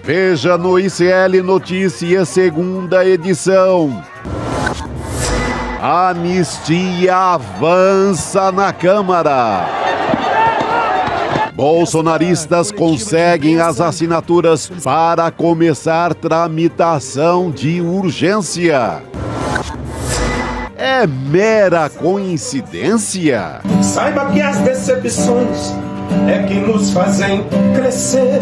Veja no ICL Notícias, segunda edição. Anistia avança na Câmara. Bolsonaristas conseguem as assinaturas para começar tramitação de urgência. É mera coincidência? Saiba que as decepções é que nos fazem crescer.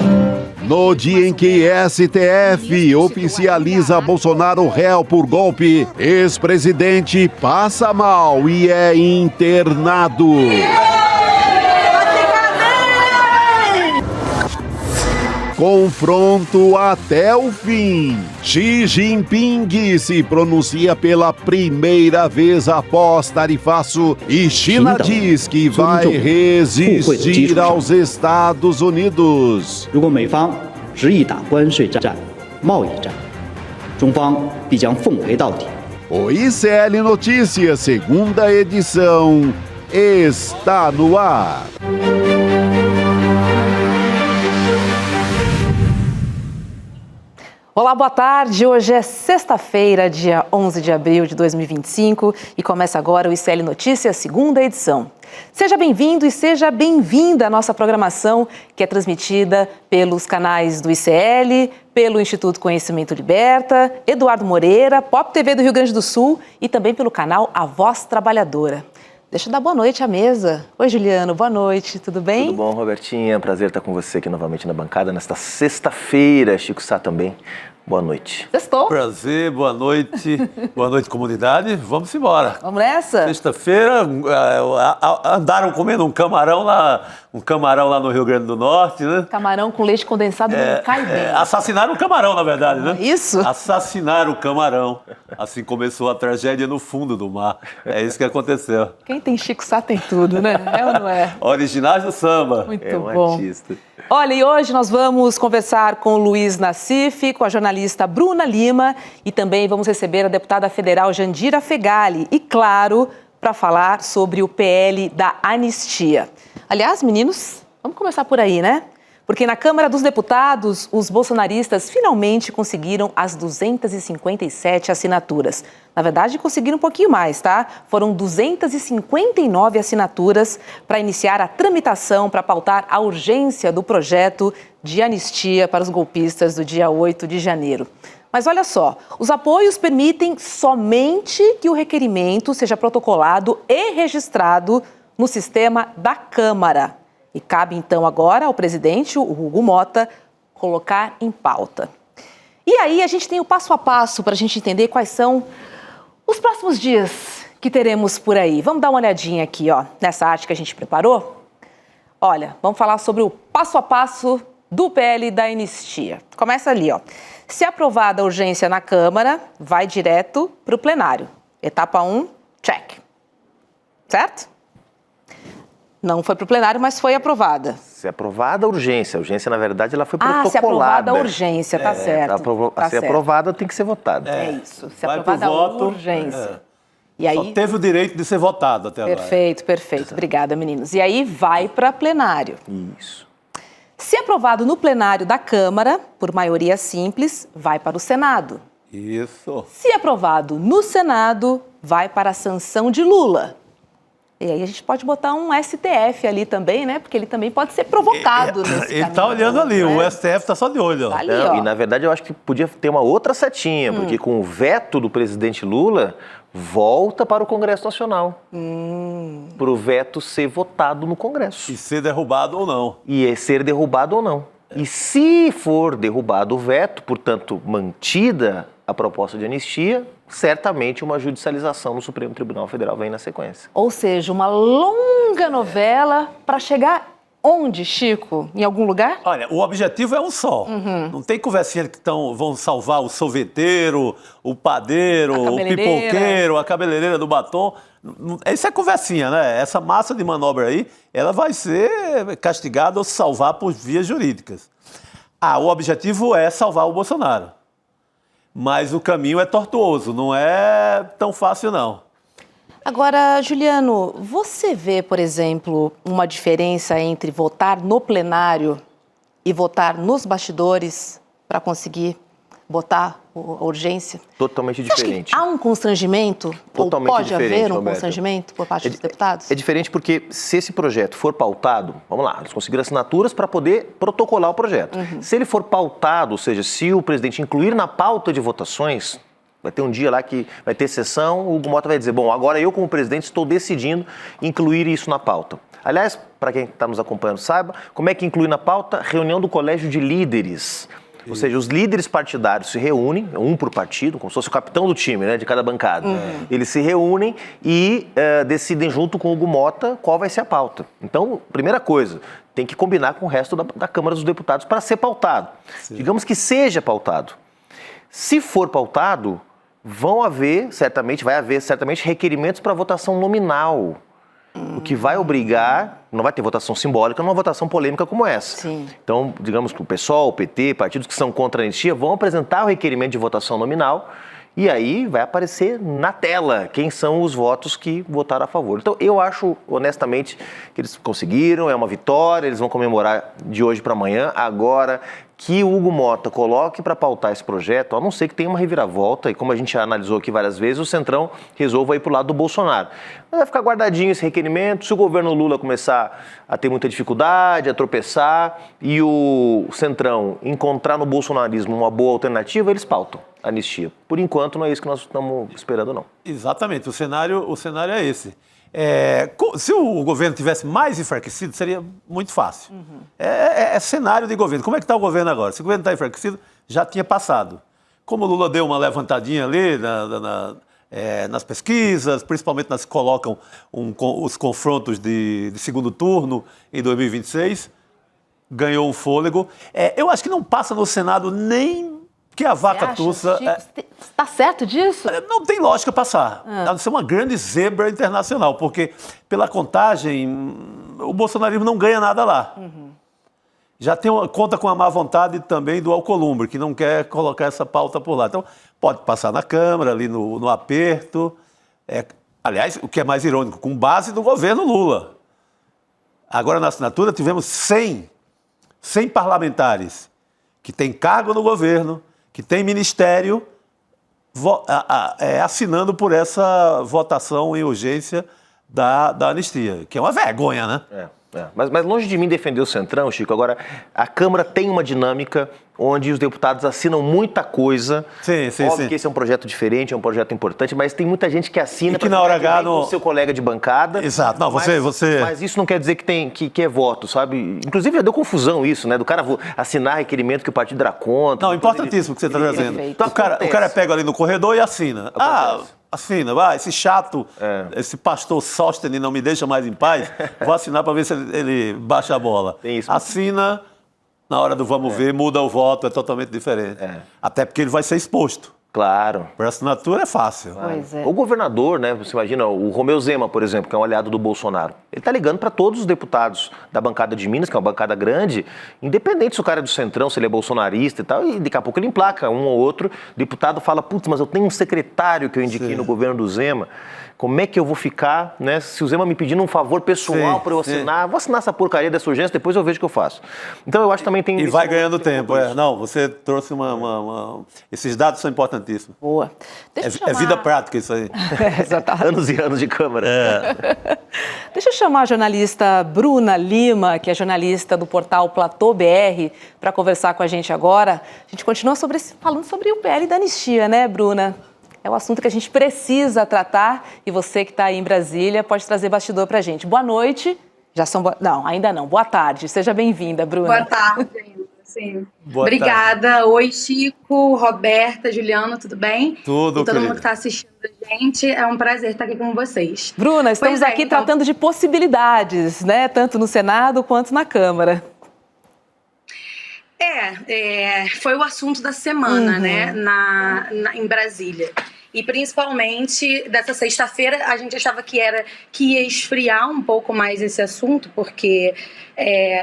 No dia em que STF oficializa Bolsonaro réu por golpe, ex-presidente passa mal e é internado. Confronto até o fim. Xi Jinping se pronuncia pela primeira vez após tarifaço e China diz que vai resistir aos Estados Unidos. O ICL Notícias, segunda edição, está no ar. Olá, boa tarde. Hoje é sexta-feira, dia 11 de abril de 2025 e começa agora o ICL Notícias, segunda edição. Seja bem-vindo e seja bem-vinda à nossa programação, que é transmitida pelos canais do ICL, pelo Instituto Conhecimento Liberta, Eduardo Moreira, Pop TV do Rio Grande do Sul e também pelo canal A Voz Trabalhadora. Deixa eu dar boa noite à mesa. Oi, Juliano, boa noite, tudo bem? Tudo bom, Robertinha? Prazer estar com você aqui novamente na bancada nesta sexta-feira. Chico Sá também. Boa noite. Sextou? Prazer, boa noite. Boa noite, comunidade. Vamos embora. Vamos nessa? Sexta-feira, andaram comendo um camarão lá no Rio Grande do Norte, né? Camarão com leite condensado não cai bem. Assassinaram o camarão, na verdade, né? Isso? Assassinaram o camarão. Assim começou a tragédia no fundo do mar. É isso que aconteceu. Quem tem Chico Sá tem tudo, né? É ou não é? Originais do samba. Muito É um bom. artista. Olha, e hoje nós vamos conversar com o Luiz Nassif, com a jornalista Bruna Lima e também vamos receber a deputada federal Jandira Fegali e, claro, para falar sobre o PL da anistia. Aliás, meninos, vamos começar por aí, né? Porque na Câmara dos Deputados, os bolsonaristas finalmente conseguiram as 257 assinaturas. Na verdade, conseguiram um pouquinho mais, tá? Foram 259 assinaturas para iniciar a tramitação para pautar a urgência do projeto de anistia para os golpistas do dia 8 de janeiro. Mas olha só, os apoios permitem somente que o requerimento seja protocolado e registrado no sistema da Câmara. E cabe, então, agora ao presidente, o Hugo Motta, colocar em pauta. E aí a gente tem o passo a passo para a gente entender quais são os próximos dias que teremos por aí. Vamos dar uma olhadinha aqui, ó, nessa arte que a gente preparou? Olha, vamos falar sobre o passo a passo do PL da anistia. Começa ali, ó. Se aprovada a urgência na Câmara, vai direto para o plenário. Etapa 1, check. Certo? Não foi para o plenário, mas foi aprovada. Se aprovada a urgência na verdade, ela foi protocolada. Se aprovada a urgência, tá certo. Se certo. aprovada, tem que ser votada. É isso, se Vai aprovada pro a voto, urgência. E aí... Só teve o direito de ser votado até agora. Perfeito, perfeito. Obrigada, meninos. E aí vai para plenário. Isso. Se aprovado no plenário da Câmara, por maioria simples, vai para o Senado. Isso. Se aprovado no Senado, vai para a sanção de Lula. E aí a gente pode botar um STF ali também, né? Porque ele também pode ser provocado nesse Ele caminho, está olhando ali, né? o STF está só de olho. Tá ali, Não, ó. e na verdade eu acho que podia ter uma outra setinha, porque com o veto do presidente Lula, volta para o Congresso Nacional. Para o veto ser votado no Congresso. E ser derrubado ou não. E é ser derrubado ou não. E se for derrubado o veto, portanto mantida a proposta de anistia, certamente uma judicialização no Supremo Tribunal Federal vem na sequência. Ou seja, uma longa novela para chegar onde, Chico? Em algum lugar? Olha, o objetivo é um só. Não tem conversinha que vão salvar o sorveteiro, o padeiro, o pipoqueiro, a cabeleireira do batom. Isso é conversinha, né? Essa massa de manobra aí, ela vai ser castigada ou salvar por vias jurídicas. O objetivo é salvar o Bolsonaro. Mas o caminho é tortuoso, não é tão fácil, não. Agora, Juliano, você vê, por exemplo, uma diferença entre votar no plenário e votar nos bastidores para conseguir botar a urgência? Totalmente Você acha diferente. que há um constrangimento? Totalmente ou pode diferente, haver um Roberta. constrangimento por parte dos deputados? É diferente porque se esse projeto for pautado, vamos lá, eles conseguiram assinaturas para poder protocolar o projeto. Se ele for pautado, ou seja, se o presidente incluir na pauta de votações, vai ter um dia lá que vai ter sessão, o Hugo Mota vai dizer, bom, agora eu como presidente estou decidindo incluir isso na pauta. Aliás, para quem está nos acompanhando saiba, como é que inclui na pauta? Reunião do colégio de líderes. Ou seja, os líderes partidários se reúnem, um por partido, como se fosse o capitão do time, né, de cada bancada. Eles se reúnem e decidem junto com o Hugo Mota qual vai ser a pauta. Então, primeira coisa, tem que combinar com o resto da Câmara dos Deputados para ser pautado. Sim. Digamos que seja pautado. Se for pautado, vai haver certamente requerimentos para votação nominal. O que vai obrigar, não vai ter votação simbólica numa votação polêmica como essa. Sim. Então, digamos que o PSOL, o PT, partidos que são contra a anistia, vão apresentar o requerimento de votação nominal e aí vai aparecer na tela quem são os votos que votaram a favor. Então, eu acho, honestamente, que eles conseguiram, é uma vitória, eles vão comemorar de hoje para amanhã. Agora, que o Hugo Mota coloque para pautar esse projeto, a não ser que tenha uma reviravolta, e como a gente já analisou aqui várias vezes, o Centrão resolva ir para o lado do Bolsonaro. Mas vai ficar guardadinho esse requerimento, se o governo Lula começar a ter muita dificuldade, a tropeçar, e o Centrão encontrar no bolsonarismo uma boa alternativa, eles pautam a anistia. Por enquanto, não é isso que nós estamos esperando, não. Exatamente, o cenário é esse. Se o governo tivesse mais enfraquecido, seria muito fácil. É cenário de governo. Como é que está o governo agora? Se o governo está enfraquecido, já tinha passado. Como o Lula deu uma levantadinha ali nas pesquisas, principalmente nas que colocam os confrontos de segundo turno em 2026, ganhou um fôlego. Eu acho que não passa no Senado nem que a vaca tussa... Está certo disso? Não tem lógica passar. Deve ser uma grande zebra internacional, porque pela contagem, o bolsonarismo não ganha nada lá. Já conta com a má vontade também do Alcolumbre, que não quer colocar essa pauta por lá. Então, pode passar na Câmara, ali no aperto. Aliás, o que é mais irônico, com base no governo Lula. Agora, na assinatura, tivemos 100 parlamentares que têm cargo no governo, que têm ministério, assinando por essa votação em urgência da anistia, que é uma vergonha, né? Mas longe de mim defender o Centrão, Chico, agora a Câmara tem uma dinâmica onde os deputados assinam muita coisa. Óbvio que esse é um projeto diferente, é um projeto importante, mas tem muita gente que assina e que na hora H o seu colega de bancada. Exato, não, mas isso não quer dizer que é voto, sabe? Inclusive já deu confusão isso, né? Do cara assinar requerimento que o partido era contra. Não, importantíssimo o que você está trazendo. O cara pega ali no corredor e assina. Assina, vai, esse chato, esse pastor Sóstenes não me deixa mais em paz, vou assinar para ver se ele baixa a bola. Assina, na hora do vamos ver, muda o voto, é totalmente diferente. Até porque ele vai ser exposto. Claro. Por assinatura é fácil. Pois é. O governador, né, você imagina, o Romeu Zema, por exemplo, que é um aliado do Bolsonaro, ele está ligando para todos os deputados da bancada de Minas, que é uma bancada grande, independente se o cara é do Centrão, se ele é bolsonarista e tal, e daqui a pouco ele emplaca um ou outro deputado fala, putz, mas eu tenho um secretário que eu indiquei no governo do Zema, como é que eu vou ficar, né, se o Zema me pedindo um favor pessoal para eu assinar, vou assinar essa porcaria dessa urgência, depois eu vejo o que eu faço. Então eu acho que também tem... E vai ganhando tempo, Não, você trouxe esses dados são importantíssimos. Boa. É vida prática isso aí. Exatamente. Anos e anos de Câmara. Deixa eu chamar a jornalista Bruna Lima, que é jornalista do portal Platô BR, para conversar com a gente agora. A gente continua falando sobre o PL da anistia, né, Bruna? É um assunto que a gente precisa tratar e você que está aí em Brasília pode trazer bastidor para a gente. Boa noite. Não, ainda não. Boa tarde. Seja bem-vinda, Bruna. Boa tarde ainda. Sim. Boa Obrigada. Tarde. Oi, Chico, Roberta, Juliano, tudo bem? Tudo, e todo mundo que está assistindo a gente. É um prazer estar aqui com vocês. Bruna, estamos aqui tratando de possibilidades, né? Tanto no Senado quanto na Câmara. Foi o assunto da semana, né? Em Brasília. E principalmente dessa sexta-feira, a gente achava que ia esfriar um pouco mais esse assunto, porque,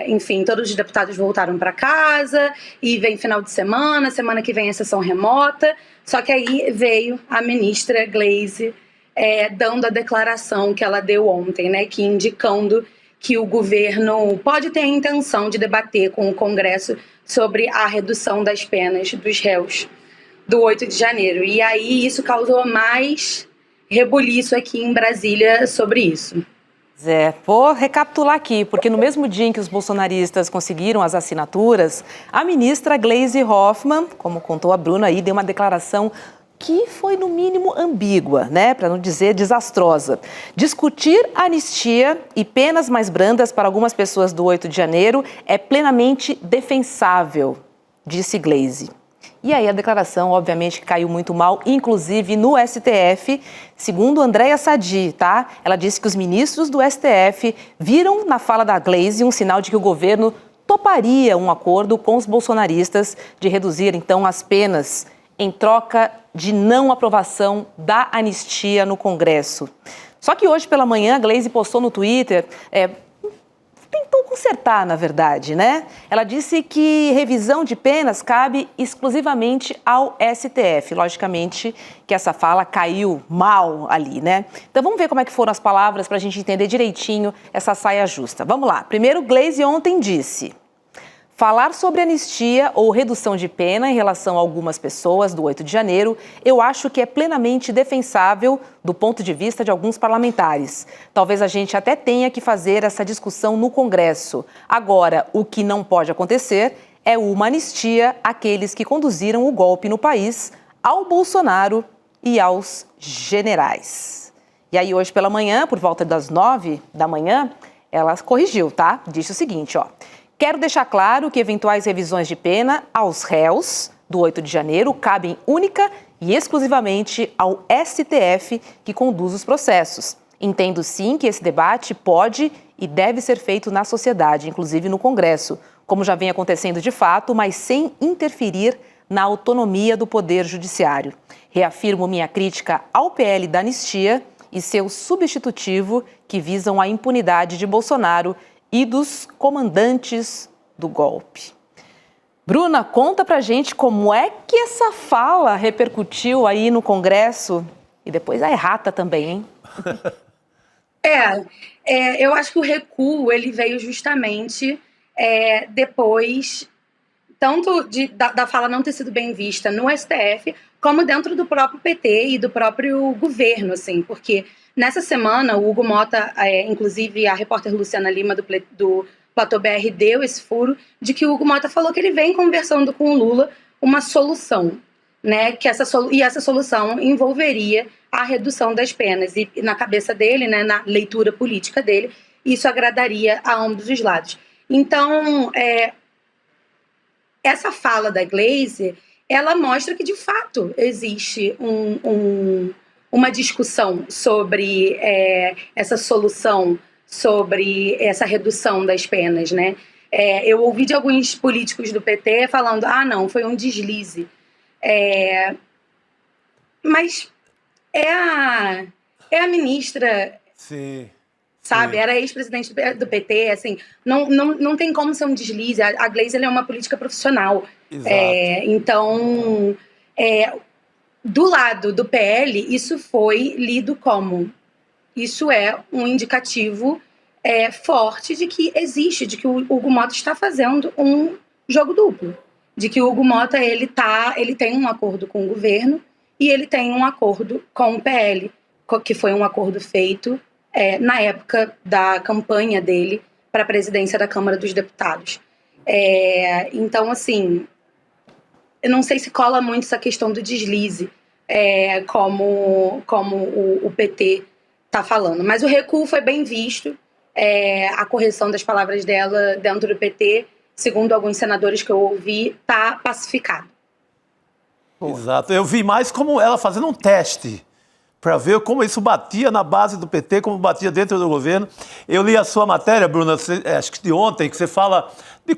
enfim, todos os deputados voltaram para casa e vem final de semana que vem a sessão remota. Só que aí veio a ministra Gleisi dando a declaração que ela deu ontem, né, que indicando que o governo pode ter a intenção de debater com o Congresso sobre a redução das penas dos réus do 8 de janeiro. E aí isso causou mais rebuliço aqui em Brasília sobre isso. Zé, vou recapitular aqui, porque no mesmo dia em que os bolsonaristas conseguiram as assinaturas, a ministra Gleisi Hoffmann, como contou a Bruna aí, deu uma declaração que foi, no mínimo, ambígua, né? Para não dizer desastrosa. Discutir anistia e penas mais brandas para algumas pessoas do 8 de janeiro é plenamente defensável, disse Gleisi. E aí a declaração, obviamente, caiu muito mal, inclusive no STF, segundo Andréa Sadi, tá? Ela disse que os ministros do STF viram na fala da Gleisi um sinal de que o governo toparia um acordo com os bolsonaristas de reduzir, então, as penas em troca de não aprovação da anistia no Congresso. Só que hoje pela manhã a Gleisi postou no Twitter, tentou consertar, na verdade, né? Ela disse que revisão de penas cabe exclusivamente ao STF. Logicamente que essa fala caiu mal ali, né? Então vamos ver como é que foram as palavras para a gente entender direitinho essa saia justa. Vamos lá. Primeiro, Gleisi ontem disse: falar sobre anistia ou redução de pena em relação a algumas pessoas do 8 de janeiro, eu acho que é plenamente defensável do ponto de vista de alguns parlamentares. Talvez a gente até tenha que fazer essa discussão no Congresso. Agora, o que não pode acontecer é uma anistia àqueles que conduziram o golpe no país, ao Bolsonaro e aos generais. E aí hoje pela manhã, por volta das 9 da manhã, ela corrigiu, tá? Disse o seguinte, ó: quero deixar claro que eventuais revisões de pena aos réus do 8 de janeiro cabem única e exclusivamente ao STF, que conduz os processos. Entendo sim que esse debate pode e deve ser feito na sociedade, inclusive no Congresso, como já vem acontecendo de fato, mas sem interferir na autonomia do Poder Judiciário. Reafirmo minha crítica ao PL da anistia e seu substitutivo, que visam a impunidade de Bolsonaro e dos comandantes do golpe. Bruna, conta pra gente como é que essa fala repercutiu aí no Congresso e depois a errata também, hein? Eu acho que o recuo ele veio justamente depois, tanto da fala não ter sido bem vista no STF, como dentro do próprio PT e do próprio governo, assim, porque nessa semana o Hugo Motta, inclusive a repórter Luciana Lima do Platô BR deu esse furo de que o Hugo Motta falou que ele vem conversando com o Lula uma solução, né? E essa solução envolveria a redução das penas. E na cabeça dele, né, na leitura política dele, isso agradaria a ambos os lados. Então, essa fala da Gleisi, ela mostra que, de fato, existe uma discussão sobre essa solução, sobre essa redução das penas, né? Eu ouvi de alguns políticos do PT falando, não, foi um deslize. Mas é a ministra, sim, sabe? Era ex-presidente do PT, assim, não tem como ser um deslize. A Gleisi, ela é uma política profissional. Exato. Então, do lado do PL, isso foi lido como... Isso é um indicativo forte de que existe, de que o Hugo Motta está fazendo um jogo duplo. De que o Hugo Motta ele tem um acordo com o governo e ele tem um acordo com o PL, que foi um acordo feito na época da campanha dele para a presidência da Câmara dos Deputados. Então, assim, eu não sei se cola muito essa questão do deslize, como o PT está falando. Mas o recuo foi bem visto, a correção das palavras dela dentro do PT, segundo alguns senadores que eu ouvi, está pacificado. Exato. Eu vi mais como ela fazendo um teste para ver como isso batia na base do PT, como batia dentro do governo. Eu li a sua matéria, Bruna, acho que de ontem, que você fala de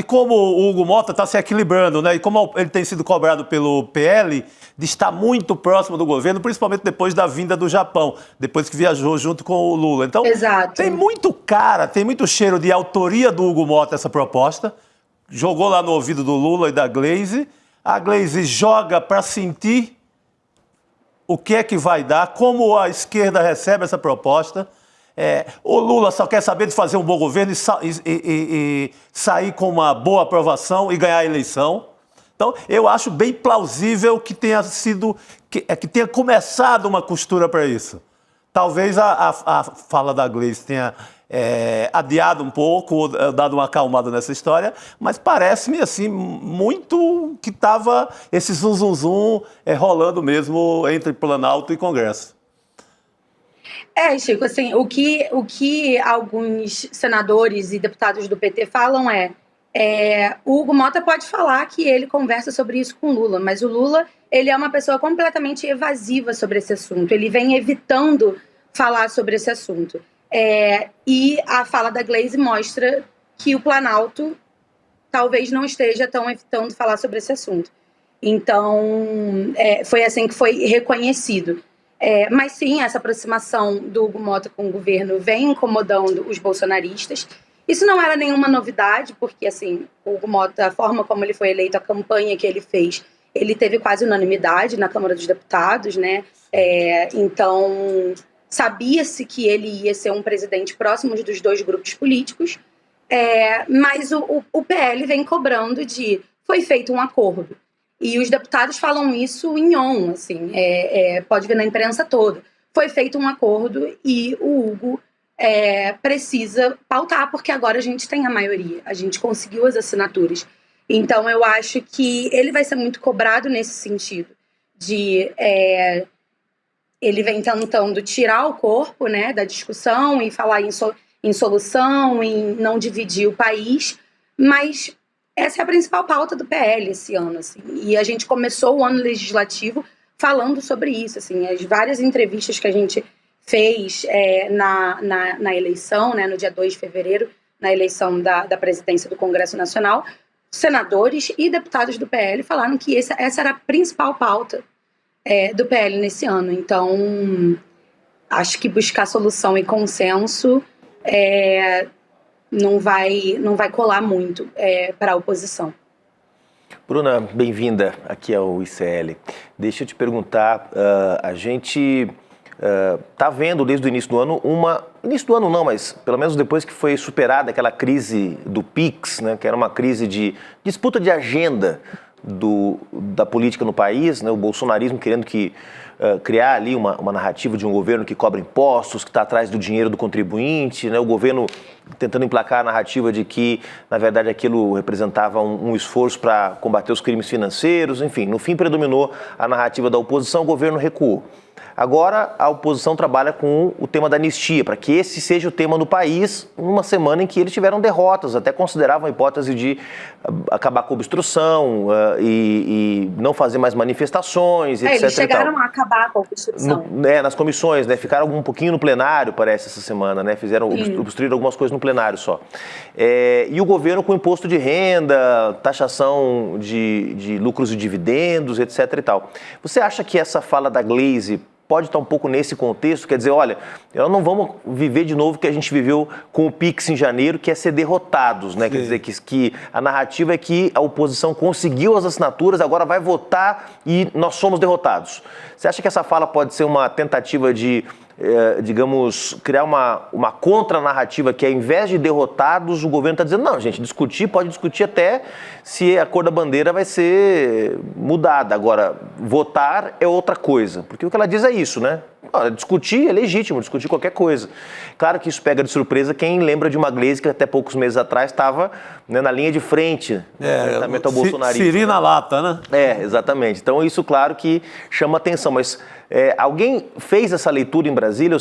como o Hugo Motta está se equilibrando, né? E como ele tem sido cobrado pelo PL de estar muito próximo do governo, principalmente depois da vinda do Japão, depois que viajou junto com o Lula. Então, exato, tem muito cheiro de autoria do Hugo Motta essa proposta. Jogou lá no ouvido do Lula e da Gleisi. A Gleisi joga para sentir o que é que vai dar, como a esquerda recebe essa proposta. O Lula só quer saber de fazer um bom governo e sair com uma boa aprovação e ganhar a eleição. Então, eu acho bem plausível que tenha começado uma costura para isso. Talvez a fala da Gleice tenha adiado um pouco, dado uma acalmada nessa história, mas parece-me assim muito que estava esse zum rolando mesmo entre Planalto e Congresso. Chico, assim, o que alguns senadores e deputados do PT falam o Hugo Mota pode falar que ele conversa sobre isso com o Lula, mas o Lula, ele é uma pessoa completamente evasiva sobre esse assunto, ele vem evitando falar sobre esse assunto. E a fala da Gleice mostra que o Planalto talvez não esteja tão evitando falar sobre esse assunto. Então, foi assim que foi reconhecido. Mas sim, essa aproximação do Hugo Mota com o governo vem incomodando os bolsonaristas. Isso não era nenhuma novidade, porque assim, o Hugo Mota, a forma como ele foi eleito, a campanha que ele fez, ele teve quase unanimidade na Câmara dos Deputados, né? Então, sabia-se que ele ia ser um presidente próximo dos dois grupos políticos, mas o PL vem cobrando foi feito um acordo. E os deputados falam isso em on, assim, pode ver na imprensa toda. Foi feito um acordo e o Hugo precisa pautar, porque agora a gente tem a maioria, a gente conseguiu as assinaturas. Então, eu acho que ele vai ser muito cobrado nesse sentido, ele vem tentando tirar o corpo, né, da discussão e falar em solução, em não dividir o país, mas essa é a principal pauta do PL esse ano, assim, e a gente começou o ano legislativo falando sobre isso, assim, as várias entrevistas que a gente fez na eleição, né, no dia 2 de fevereiro, na eleição da presidência do Congresso Nacional, senadores e deputados do PL falaram que essa era a principal pauta do PL nesse ano. Então, acho que buscar solução e consenso não vai colar muito para a oposição. Bruna, bem-vinda aqui ao ICL. Deixa eu te perguntar, a gente está vendo desde o início do ano início do ano não, mas pelo menos depois que foi superada aquela crise do PIX, né, que era uma crise de disputa de agenda da política no país, né, o bolsonarismo querendo criar ali uma narrativa de um governo que cobra impostos, que está atrás do dinheiro do contribuinte, né, o governo tentando emplacar a narrativa de que, na verdade, aquilo representava um esforço para combater os crimes financeiros, enfim, no fim predominou a narrativa da oposição, o governo recuou. Agora, a oposição trabalha com o tema da anistia, para que esse seja o tema no país, numa semana em que eles tiveram derrotas, até consideravam a hipótese de acabar com a obstrução e não fazer mais manifestações, etc. Eles chegaram a acabar com a obstrução. Nas comissões, né? Ficaram um pouquinho no plenário, parece, essa semana, né? Obstruíram algumas coisas no plenário só. E o governo com imposto de renda, taxação de lucros e dividendos, etc. e tal. Você acha que essa fala da Gleice pode estar um pouco nesse contexto, quer dizer, olha, nós não vamos viver de novo o que a gente viveu com o PIX em janeiro, que é ser derrotados, né? Sim. Quer dizer, que a narrativa é que a oposição conseguiu as assinaturas, agora vai votar e nós somos derrotados. Você acha que essa fala pode ser uma tentativa de, digamos, criar uma contra-narrativa que, ao invés de derrotados, o governo está dizendo, não, gente, pode discutir até se a cor da bandeira vai ser mudada. Agora, votar é outra coisa, porque o que ela diz é isso, né? Discutir é legítimo, discutir qualquer coisa. Claro que isso pega de surpresa quem lembra de uma Gleice que até poucos meses atrás estava, né, na linha de frente do ao bolsonarismo. Siri na lata, né? Exatamente. Então isso, claro, que chama atenção, mas alguém fez essa leitura em Brasília,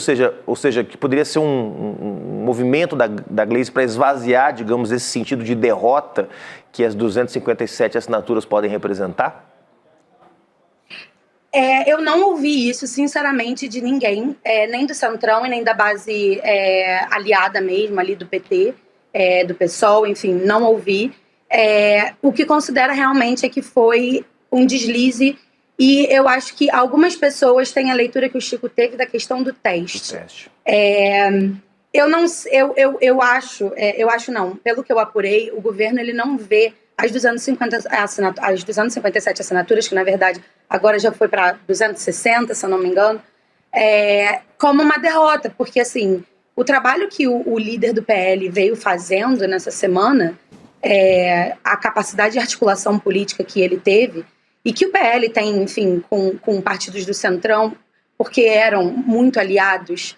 ou seja, que poderia ser um movimento da Gleice para esvaziar, digamos, esse sentido de derrota que as 257 assinaturas podem representar? Eu não ouvi isso, sinceramente, de ninguém, nem do Centrão e nem da base aliada mesmo, ali do PT, do PSOL, enfim, não ouvi. O que considera realmente é que foi um deslize, e eu acho que algumas pessoas têm a leitura que o Chico teve da questão do teste. Eu acho não, pelo que eu apurei, o governo ele não vê as 257 assinaturas, que na verdade agora já foi para 260, se eu não me engano, como uma derrota, porque assim, o trabalho que o líder do PL veio fazendo nessa semana, a capacidade de articulação política que ele teve, e que o PL tem, enfim, com partidos do Centrão, porque eram muito aliados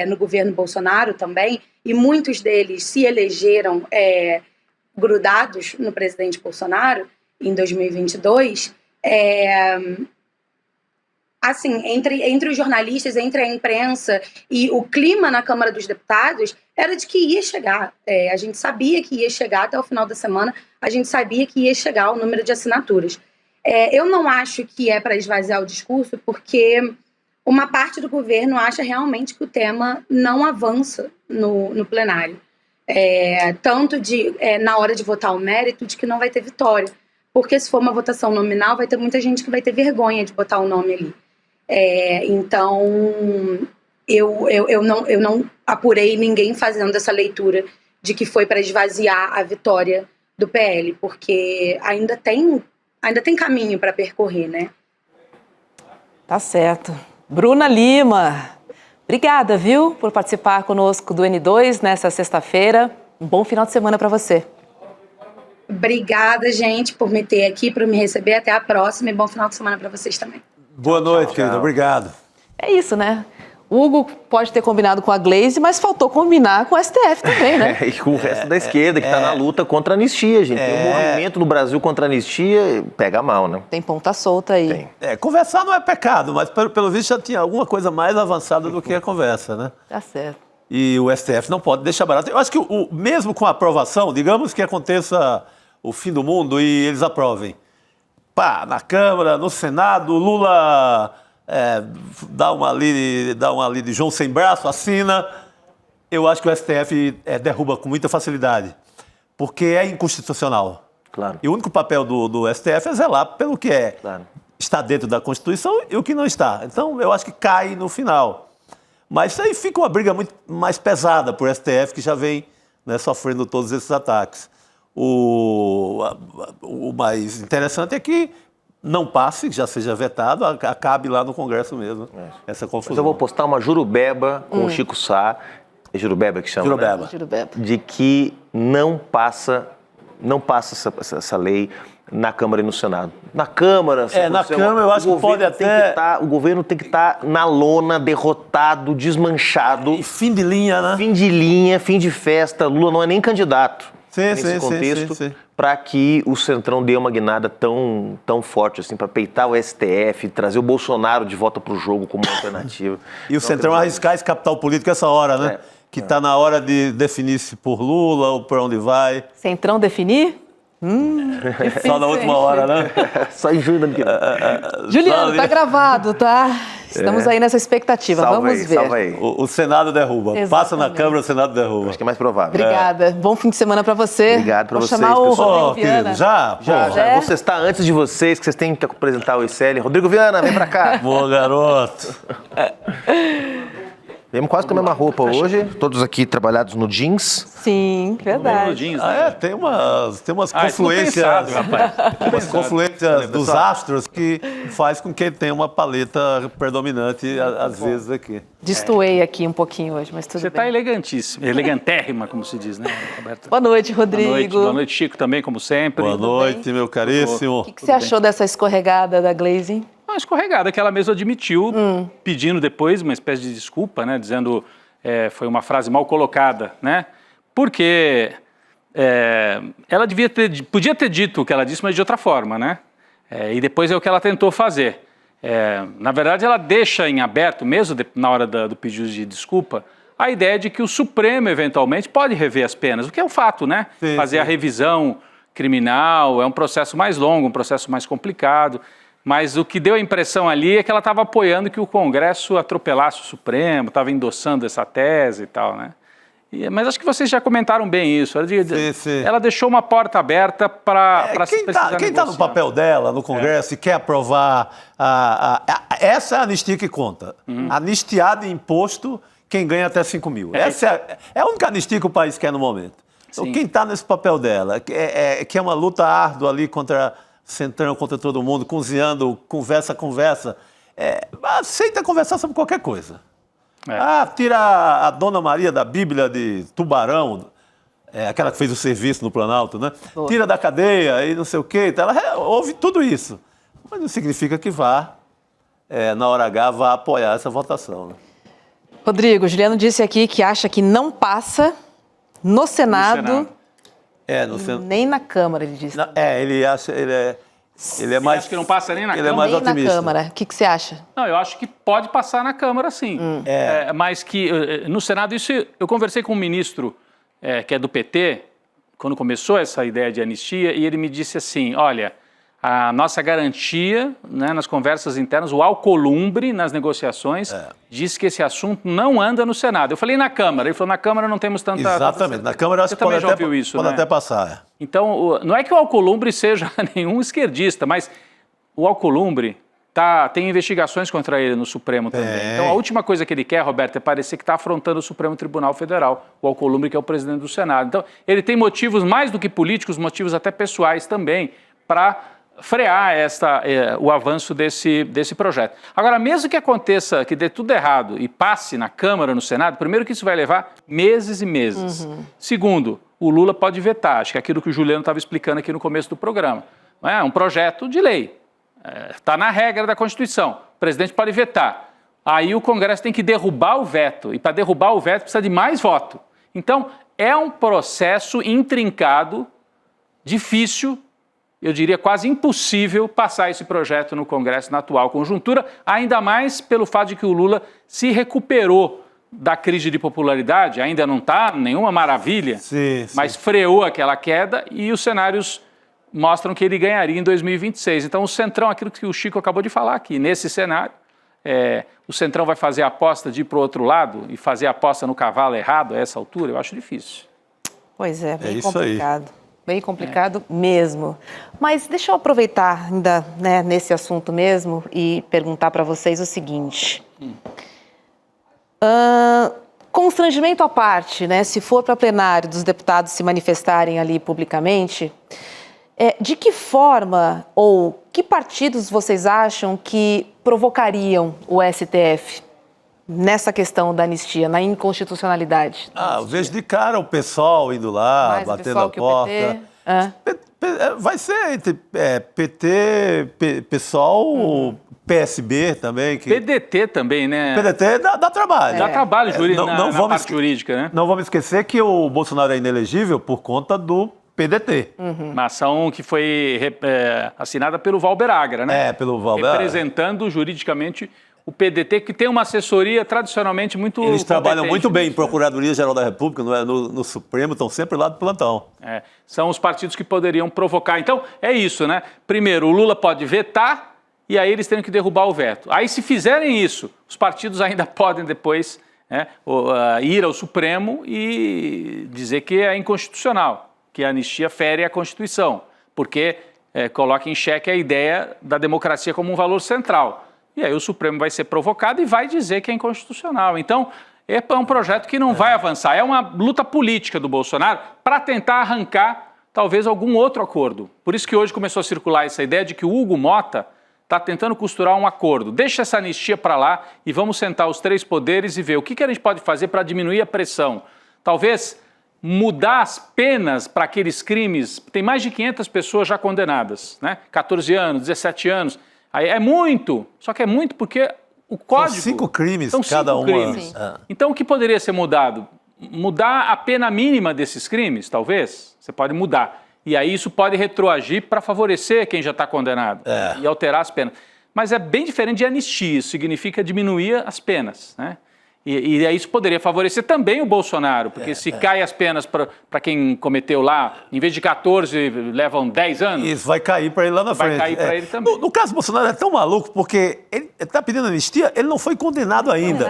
no governo Bolsonaro também, e muitos deles se elegeram grudados no presidente Bolsonaro em 2022, assim, entre os jornalistas, entre a imprensa e o clima na Câmara dos Deputados era de que ia chegar. A gente sabia que ia chegar até o final da semana, a gente sabia que ia chegar o número de assinaturas. Eu não acho que é para esvaziar o discurso, porque uma parte do governo acha realmente que o tema não avança no plenário. Tanto na hora de votar o mérito, de que não vai ter vitória. Porque se for uma votação nominal, vai ter muita gente que vai ter vergonha de botar o nome ali. Então, eu não apurei ninguém fazendo essa leitura de que foi para esvaziar a vitória do PL, porque ainda tem caminho para percorrer, né? Tá certo. Bruna Lima, obrigada, viu, por participar conosco do N2 nessa sexta-feira. Um bom final de semana para você. Obrigada, gente, por me ter aqui, por me receber. Até a próxima e bom final de semana para vocês também. Boa noite, querida. Obrigado. É isso, né? O Hugo pode ter combinado com a Glaze, mas faltou combinar com o STF também, né? E com o resto da esquerda, que está na luta contra a anistia, gente. Tem um movimento no Brasil contra a anistia, pega mal, né? Tem ponta solta aí. Tem. Conversar não é pecado, mas pelo visto já tinha alguma coisa mais avançada do que a conversa, né? Tá certo. E o STF não pode deixar barato. Eu acho que mesmo com a aprovação, digamos que aconteça o fim do mundo e eles aprovem. Pá, na Câmara, no Senado, Lula dá uma ali de João sem braço, assina. Eu acho que o STF derruba com muita facilidade, porque é inconstitucional. Claro. E o único papel do STF é zelar pelo que está dentro da Constituição e o que não está. Então, eu acho que cai no final. Mas aí fica uma briga muito mais pesada para o STF, que já vem, né, sofrendo todos esses ataques. O mais interessante é que não passe, já seja vetado, acabe lá no Congresso mesmo, essa confusão. Mas eu vou postar uma jurubeba com o Chico Sá, é jurubeba que chama, Jurubeba. né? Jurubeba. De que não passa essa lei na Câmara e no Senado. Na Câmara... na Câmara eu acho que pode até... O governo tem que estar na lona, derrotado, desmanchado. E fim de linha, né? Fim de linha, fim de festa. Lula não é nem candidato. Nesse contexto, para que o Centrão dê uma guinada tão forte assim, para peitar o STF, trazer o Bolsonaro de volta para o jogo como alternativa. E o Centrão arriscar esse capital político essa hora, né? Que está na hora de definir-se por Lula ou para onde vai. Centrão definir? Só na última hora, né? Só em junho do ano que vem. Juliano, tá gravado, tá? Estamos aí nessa expectativa, vamos ver. Salva aí. O Senado derruba. Exatamente. Passa na Câmara, o Senado derruba. Acho que é mais provável. Obrigada. Bom fim de semana para você. Obrigado para vocês, Vou chamar o pessoal. Rodrigo Viana. Querido, já. Vou cestar antes de vocês, que vocês têm que apresentar o ICL. Rodrigo Viana, vem pra cá. Boa, garoto. Viemos quase com a mesma roupa hoje, todos aqui trabalhados no jeans. Sim, verdade. Tem umas confluências, umas confluências dos astros que faz com que ele tenha uma paleta predominante às vezes aqui. Destoei aqui um pouquinho hoje, mas tudo Você bem. está elegantíssimo, elegantérrima, como se diz, né, Roberto? Boa noite, Rodrigo. Boa noite, Chico, também, como sempre. Boa noite, meu caríssimo. O que você achou dessa escorregada da Glaze? Uma escorregada que ela mesma admitiu, pedindo depois uma espécie de desculpa, né, dizendo foi uma frase mal colocada, né? Porque ela podia ter dito o que ela disse, mas de outra forma, né? E depois é o que ela tentou fazer. Na verdade, ela deixa em aberto, mesmo na hora do pedido de desculpa, a ideia de que o Supremo, eventualmente, pode rever as penas, o que é um fato, né? Fazer a revisão criminal é um processo mais longo, um processo mais complicado. Mas o que deu a impressão ali é que ela estava apoiando que o Congresso atropelasse o Supremo, estava endossando essa tese e tal, né? Mas acho que vocês já comentaram bem isso. Ela deixou uma porta aberta para se precisar Quem está no papel dela, no Congresso, e quer aprovar... essa é a anistia que conta. Anistiar de imposto quem ganha até 5 mil. Essa é a única anistia que o país quer no momento. Então, quem está nesse papel dela, que é uma luta árdua ali contra... Centrão contra todo mundo, cozinhando, conversa, aceita conversar sobre qualquer coisa. Tira a Dona Maria da Bíblia de Tubarão, aquela que fez o serviço no Planalto, né? Tira da cadeia e não sei o quê. Então ela ouve tudo isso. Mas não significa que na hora H, vá apoiar essa votação. Né? Rodrigo, Juliano disse aqui que acha que não passa no Senado. Nem na Câmara, ele disse. Ele acha... Ele é mais... Acho que não passa nem na Câmara. Ele é mais nem otimista. na Câmara. O que você acha? Não, eu acho que pode passar na Câmara, sim. Mas que no Senado, isso eu conversei com um ministro que é do PT, quando começou essa ideia de anistia, e ele me disse assim, olha, a nossa garantia, né, nas conversas internas, o Alcolumbre, nas negociações, diz que esse assunto não anda no Senado. Eu falei na Câmara, ele falou, na Câmara não temos tanta... Exatamente, na Câmara acho que pode até passar. Então, não é que o Alcolumbre seja nenhum esquerdista, mas o Alcolumbre tem investigações contra ele no Supremo também. Então, a última coisa que ele quer, Roberto, é parecer que está afrontando o Supremo Tribunal Federal, o Alcolumbre, que é o presidente do Senado. Então, ele tem motivos mais do que políticos, motivos até pessoais também, para frear o avanço desse projeto. Agora, mesmo que aconteça, que dê tudo errado e passe na Câmara, no Senado, primeiro que isso vai levar meses e meses. Segundo, o Lula pode vetar, acho que é aquilo que o Juliano estava explicando aqui no começo do programa. Não é um projeto de lei, está na regra da Constituição, o presidente pode vetar. Aí o Congresso tem que derrubar o veto, e para derrubar o veto precisa de mais voto. Então, é um processo intrincado, difícil, eu diria quase impossível passar esse projeto no Congresso na atual conjuntura, ainda mais pelo fato de que o Lula se recuperou da crise de popularidade, ainda não está nenhuma maravilha, mas freou aquela queda e os cenários mostram que ele ganharia em 2026. Então o Centrão, aquilo que o Chico acabou de falar aqui, nesse cenário, o Centrão vai fazer a aposta de ir para o outro lado e fazer a aposta no cavalo errado a essa altura, eu acho difícil. Pois é, bem complicado. Bem complicado mesmo. Mas deixa eu aproveitar ainda nesse assunto mesmo e perguntar para vocês o seguinte. Constrangimento à parte, né? Se for para plenário dos deputados se manifestarem ali publicamente, de que forma ou que partidos vocês acham que provocariam o STF nessa questão da anistia, na inconstitucionalidade? Eu vejo de cara o PSOL indo lá, batendo a porta. Vai ser entre PT, PSOL, PSB também. PDT também, né? PDT dá trabalho. Dá trabalho na parte jurídica, né? Não vamos esquecer que o Bolsonaro é inelegível por conta do PDT. Uma ação que foi assinada pelo Valber Agra, né? Pelo Valber Agra. Representando juridicamente o PDT, que tem uma assessoria tradicionalmente muito Eles trabalham muito bem em né? Procuradoria-Geral da República, no Supremo, estão sempre lá do plantão. São os partidos que poderiam provocar. Então, é isso, né? Primeiro, o Lula pode vetar e aí eles têm que derrubar o veto. Aí, se fizerem isso, os partidos ainda podem depois ir ao Supremo e dizer que é inconstitucional, que a anistia fere a Constituição, porque coloca em xeque a ideia da democracia como um valor central. E aí o Supremo vai ser provocado e vai dizer que é inconstitucional. Então, é um projeto que não vai avançar. É uma luta política do Bolsonaro para tentar arrancar, talvez, algum outro acordo. Por isso que hoje começou a circular essa ideia de que o Hugo Mota está tentando costurar um acordo. Deixa essa anistia para lá e vamos sentar os três poderes e ver o que a gente pode fazer para diminuir a pressão. Talvez mudar as penas para aqueles crimes. Tem mais de 500 pessoas já condenadas, né? 14 anos, 17 anos. Aí é muito, só que é muito porque o código... São 5 crimes são cada 5 crimes. Então o que poderia ser mudado? Mudar a pena mínima desses crimes, talvez? Você pode mudar. E aí isso pode retroagir para favorecer quem já está condenado e alterar as penas. Mas é bem diferente de anistia, isso significa diminuir as penas, né? E aí isso poderia favorecer também o Bolsonaro, porque se cai as penas para quem cometeu lá, em vez de 14, levam 10 anos. Isso vai cair para ele lá na frente. Vai cair para ele também. No caso do Bolsonaro é tão maluco, porque ele está pedindo anistia, ele não foi condenado ainda.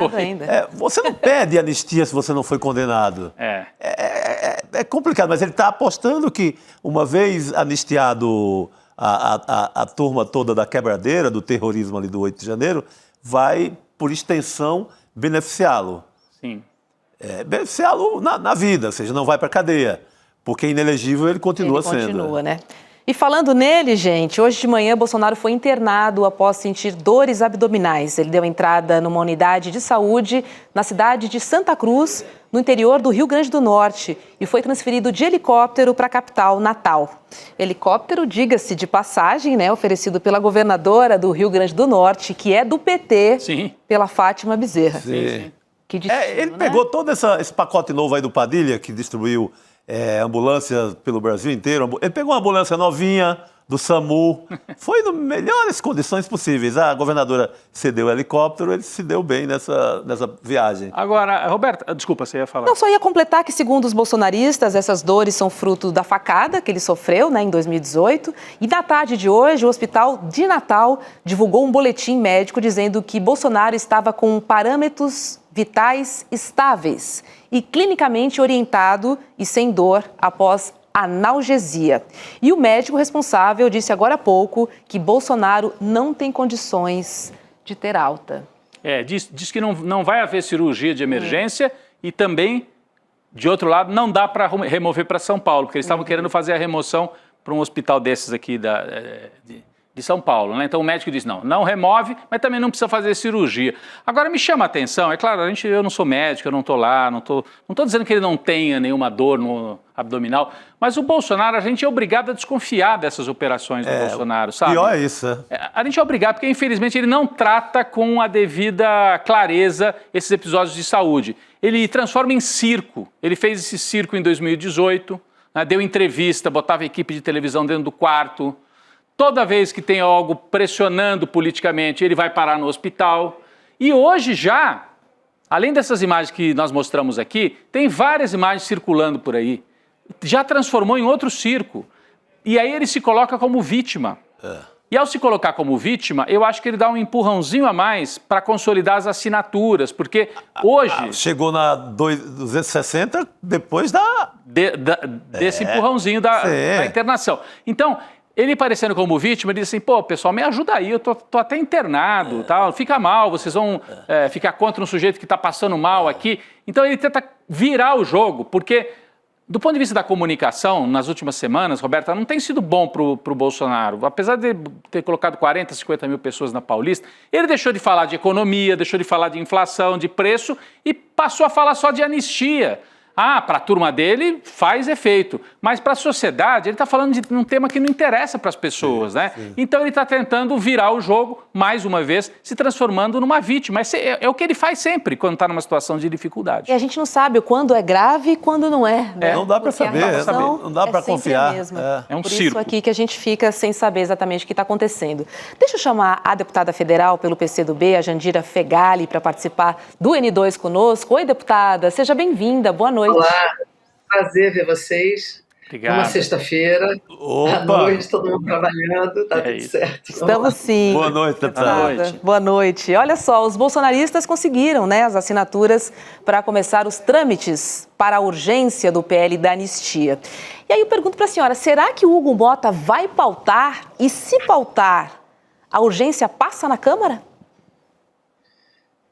Você não pede anistia se você não foi condenado. É complicado, mas ele está apostando que, uma vez anistiado a turma toda da quebradeira, do terrorismo ali do 8 de janeiro, vai, por extensão, beneficiá-lo. Sim. Beneficiá-lo na vida, ou seja, não vai para a cadeia, porque inelegível ele continua sendo. Continua, né? E falando nele, gente, hoje de manhã Bolsonaro foi internado após sentir dores abdominais. Ele deu entrada numa unidade de saúde na cidade de Santa Cruz, no interior do Rio Grande do Norte, e foi transferido de helicóptero para a capital, Natal. Helicóptero, diga-se de passagem, né, oferecido pela governadora do Rio Grande do Norte, que é do PT, Sim. pela Fátima Bezerra. Sim. Que destino, Ele né? pegou todo esse pacote novo aí do Padilha, que distribuiu ambulâncias pelo Brasil inteiro. Ele pegou uma ambulância novinha do SAMU, foi nas melhores condições possíveis. A governadora cedeu o helicóptero, ele se deu bem nessa viagem. Agora, Roberta, desculpa, você ia falar. Não, só ia completar que, segundo os bolsonaristas, essas dores são fruto da facada que ele sofreu, né, em 2018. E na tarde de hoje, o Hospital de Natal divulgou um boletim médico dizendo que Bolsonaro estava com parâmetros vitais estáveis e clinicamente orientado e sem dor após analgesia. E o médico responsável disse agora há pouco que Bolsonaro não tem condições de ter alta. Diz que não vai haver cirurgia de emergência e também, de outro lado, não dá para remover para São Paulo, porque eles estavam querendo fazer a remoção para um hospital desses aqui de São Paulo, né? Então o médico disse, não remove, mas também não precisa fazer cirurgia. Agora me chama a atenção, é claro, eu não sou médico, eu não estou lá, não tô dizendo que ele não tenha nenhuma dor no abdominal, mas o Bolsonaro, a gente é obrigado a desconfiar dessas operações do Bolsonaro, sabe? Pior é isso, A gente é obrigado, porque infelizmente ele não trata com a devida clareza esses episódios de saúde. Ele transforma em circo, ele fez esse circo em 2018, né, deu entrevista, botava a equipe de televisão dentro do quarto. Toda vez que tem algo pressionando politicamente, ele vai parar no hospital. E hoje já, além dessas imagens que nós mostramos aqui, tem várias imagens circulando por aí. Já transformou em outro circo. E aí ele se coloca como vítima. E ao se colocar como vítima, eu acho que ele dá um empurrãozinho a mais para consolidar as assinaturas, porque hoje... Chegou na 260 depois desse empurrãozinho da internação. Então... Ele parecendo como vítima, ele diz assim, pô, pessoal, me ajuda aí, eu tô até internado, tal, fica mal, vocês vão ficar contra um sujeito que está passando mal aqui. Então ele tenta virar o jogo, porque do ponto de vista da comunicação, nas últimas semanas, Roberta, não tem sido bom pro Bolsonaro. Apesar de ter colocado 40, 50 mil pessoas na Paulista, ele deixou de falar de economia, deixou de falar de inflação, de preço e passou a falar só de anistia. Para a turma dele faz efeito, mas para a sociedade ele está falando de um tema que não interessa para as pessoas, né? Sim. Então ele está tentando virar o jogo, mais uma vez, se transformando numa vítima. É o que ele faz sempre quando está numa situação de dificuldade. E a gente não sabe quando é grave e quando não é. Né? Não dá para saber, não dá para confiar. É um Por circo. isso aqui que a gente fica sem saber exatamente o que está acontecendo. Deixa eu chamar a deputada federal pelo PCdoB, a Jandira Fegali, para participar do N2 conosco. Oi, deputada, seja bem-vinda, boa noite. Olá, prazer ver vocês. Obrigado. Uma sexta-feira, à noite, todo mundo trabalhando, tá tudo certo. Estamos sim. Boa noite, deputada. Boa noite. Olha só, os bolsonaristas conseguiram, né, as assinaturas para começar os trâmites para a urgência do PL da anistia. E aí eu pergunto para a senhora, será que o Hugo Motta vai pautar? E se pautar, a urgência passa na Câmara?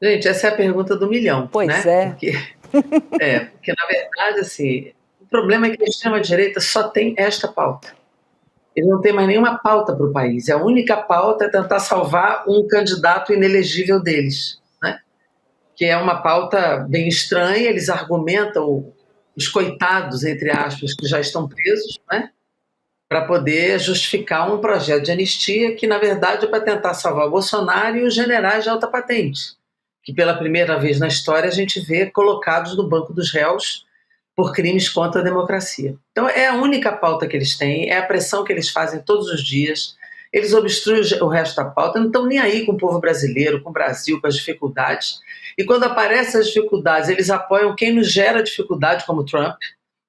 Gente, essa é a pergunta do milhão. Pois né? é. Porque na verdade, assim, o problema é que a extrema-direita só tem esta pauta. Ele não tem mais nenhuma pauta para o país. A única pauta é tentar salvar um candidato inelegível deles, né? Que é uma pauta bem estranha. Eles argumentam os coitados, entre aspas, que já estão presos, né? Para poder justificar um projeto de anistia que, na verdade, é para tentar salvar o Bolsonaro e os generais de alta patente, que pela primeira vez na história a gente vê colocados no banco dos réus por crimes contra a democracia. Então é a única pauta que eles têm, é a pressão que eles fazem todos os dias, eles obstruem o resto da pauta, não estão nem aí com o povo brasileiro, com o Brasil, com as dificuldades. E quando aparecem as dificuldades, eles apoiam quem nos gera dificuldade, como Trump,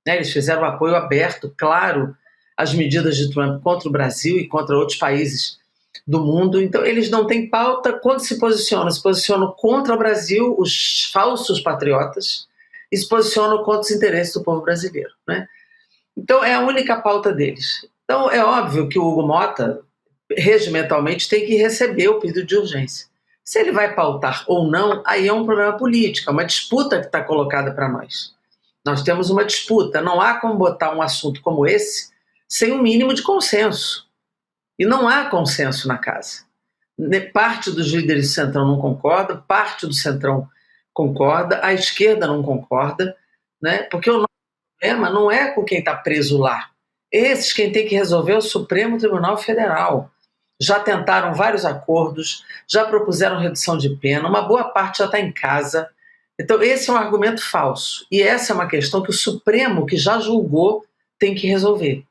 né? Eles fizeram um apoio aberto, claro, às medidas de Trump contra o Brasil e contra outros países do mundo. Então eles não têm pauta. Quando se posicionam contra o Brasil, os falsos patriotas, e se posicionam contra os interesses do povo brasileiro, né? Então é a única pauta deles. Então é óbvio que o Hugo Motta, regimentalmente, tem que receber o pedido de urgência. Se ele vai pautar ou não, aí é um problema político, é uma disputa que está colocada para nós. Nós temos uma disputa, não há como botar um assunto como esse sem um mínimo de consenso. E não há consenso na casa. Parte dos líderes do Centrão não concorda, parte do Centrão concorda, a esquerda não concorda, né? Porque o nosso problema não é com quem está preso lá. Esses quem tem que resolver é o Supremo Tribunal Federal. Já tentaram vários acordos, já propuseram redução de pena, uma boa parte já está em casa. Então esse é um argumento falso. E essa é uma questão que o Supremo, que já julgou, tem que resolver.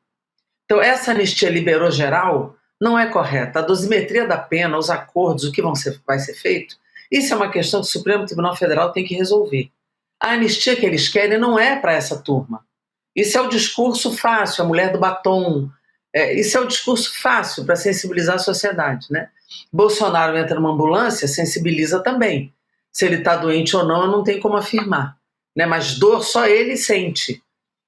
Então essa anistia liberou geral não é correta. A dosimetria da pena, os acordos, o que vai ser feito, isso é uma questão que o Supremo Tribunal Federal tem que resolver. A anistia que eles querem não é para essa turma. Isso é o discurso fácil, a mulher do batom. Isso é o discurso fácil para sensibilizar a sociedade, né? Bolsonaro entra numa ambulância, sensibiliza também. Se ele está doente ou não, eu não tenho como afirmar, né? Mas dor só ele sente.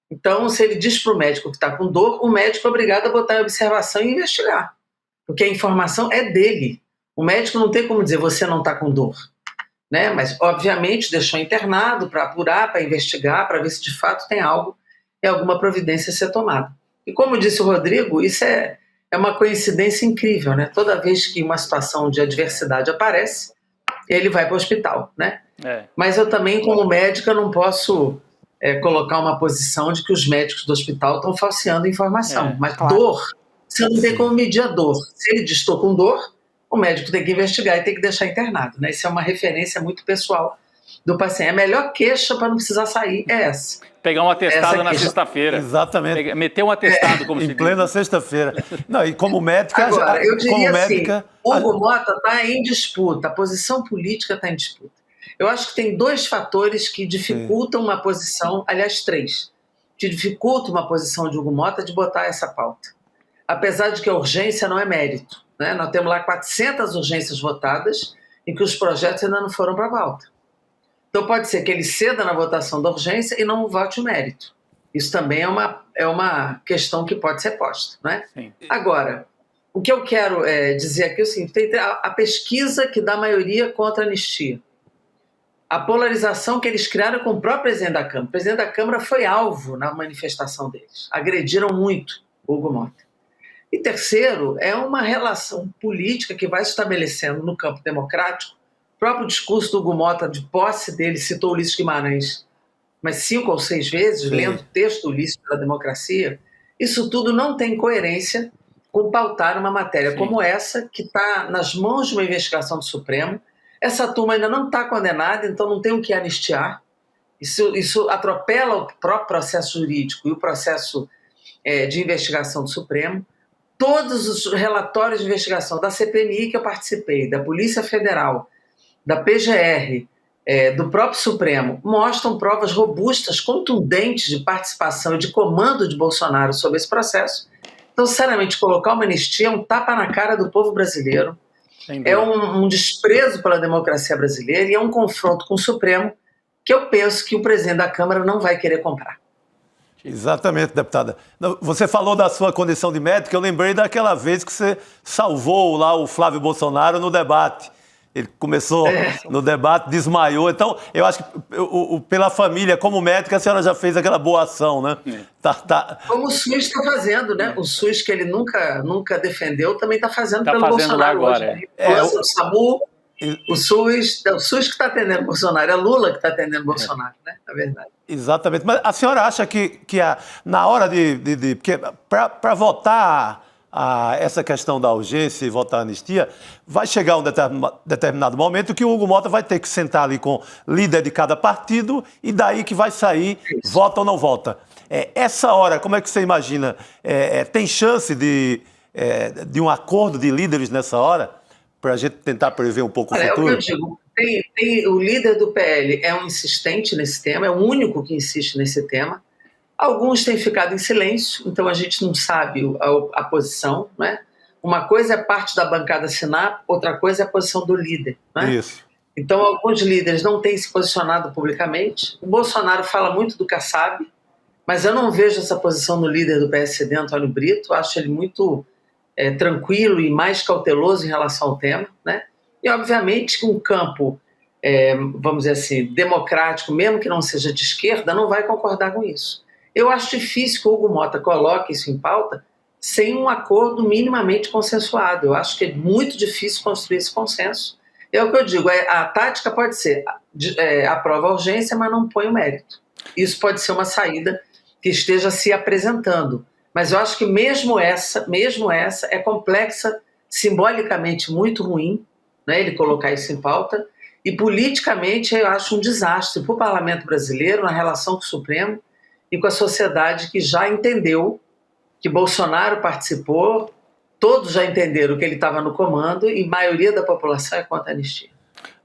Então, se ele diz para o médico que está com dor, o médico é obrigado a botar em observação e investigar. Porque a informação é dele. O médico não tem como dizer, você não está com dor. Né? Mas, obviamente, deixou internado para apurar, para investigar, para ver se de fato tem algo e alguma providência a ser tomada. E como disse o Rodrigo, isso é uma coincidência incrível. Né? Toda vez que uma situação de adversidade aparece, ele vai para o hospital. Né? Mas eu também, como médica, não posso colocar uma posição de que os médicos do hospital estão falseando informação. Mas claro. Dor, você não tem como medir a dor. Se ele diz estou com dor, o médico tem que investigar e tem que deixar internado. Né? Isso é uma referência muito pessoal do paciente. A melhor queixa para não precisar sair é essa. Pegar um atestado na sexta-feira. Exatamente. Meter um atestado, como se diz. Em plena sexta-feira. Não, e como médica... Agora, eu diria como assim, médica... Hugo Mota está em disputa, a posição política está em disputa. Eu acho que tem 2 fatores que dificultam uma posição, aliás, 3, que dificultam uma posição de Hugo Mota de botar essa pauta. Apesar de que a urgência não é mérito. Né? Nós temos lá 400 urgências votadas em que os projetos ainda não foram para a pauta. Então pode ser que ele ceda na votação da urgência e não vote o mérito. Isso também é uma questão que pode ser posta. Né? Agora, o que eu quero dizer aqui é o seguinte, tem a pesquisa que dá maioria contra a anistia. A polarização que eles criaram com o próprio presidente da Câmara. O presidente da Câmara foi alvo na manifestação deles. Agrediram muito o Hugo Mota. E terceiro, é uma relação política que vai se estabelecendo no campo democrático. O próprio discurso do Hugo Mota, de posse dele, citou Ulisses Guimarães, mas 5 ou 6 vezes, lendo o texto do Ulisses pela democracia. Isso tudo não tem coerência com pautar uma matéria como essa, que está nas mãos de uma investigação do Supremo. Essa turma ainda não está condenada, então não tem o que anistiar. Isso atropela o próprio processo jurídico e o processo de investigação do Supremo. Todos os relatórios de investigação da CPMI que eu participei, da Polícia Federal, da PGR, do próprio Supremo, mostram provas robustas, contundentes de participação e de comando de Bolsonaro sobre esse processo. Então, sinceramente, colocar uma anistia é um tapa na cara do povo brasileiro, é um desprezo pela democracia brasileira e é um confronto com o Supremo que eu penso que o presidente da Câmara não vai querer comprar. Exatamente, deputada. Você falou da sua condição de médica, eu lembrei daquela vez que você salvou lá o Flávio Bolsonaro no debate. Ele começou no debate, desmaiou. Então, eu acho que pela família, como médica, a senhora já fez aquela boa ação, né? Como o SUS está fazendo, né? O SUS que ele nunca defendeu também está fazendo pelo fazendo Bolsonaro lá agora. hoje. O SAMU, o SUS que está atendendo Bolsonaro, é Lula que está atendendo Bolsonaro, né? Na verdade. Exatamente. Mas a senhora acha que na hora porque para votar essa questão da urgência e votar a anistia, vai chegar um determinado momento que o Hugo Mota vai ter que sentar ali com o líder de cada partido e daí que vai sair, vota ou não vota. Essa hora, como é que você imagina? Tem chance de um acordo de líderes nessa hora? Para a gente tentar prever um pouco o futuro? É o que eu digo. O líder do PL é um insistente nesse tema, é o único que insiste nesse tema. Alguns têm ficado em silêncio, então a gente não sabe a posição. Né? Uma coisa é parte da bancada assinar, outra coisa é a posição do líder. Né? Isso. Então alguns líderes não têm se posicionado publicamente. O Bolsonaro fala muito do Kassab, mas eu não vejo essa posição do líder do PSD, Antônio Brito. Acho ele muito tranquilo e mais cauteloso em relação ao tema. Né? E obviamente que um campo, vamos dizer assim, democrático, mesmo que não seja de esquerda, não vai concordar com isso. Eu acho difícil que o Hugo Mota coloque isso em pauta sem um acordo minimamente consensuado. Eu acho que é muito difícil construir esse consenso. É o que eu digo, a tática pode ser aprova a urgência, mas não põe o mérito. Isso pode ser uma saída que esteja se apresentando. Mas eu acho que mesmo essa é complexa, simbolicamente muito ruim, né, ele colocar isso em pauta, e politicamente eu acho um desastre para o parlamento brasileiro, na relação com o Supremo e com a sociedade que já entendeu que Bolsonaro participou, todos já entenderam que ele estava no comando e a maioria da população é contra a anistia.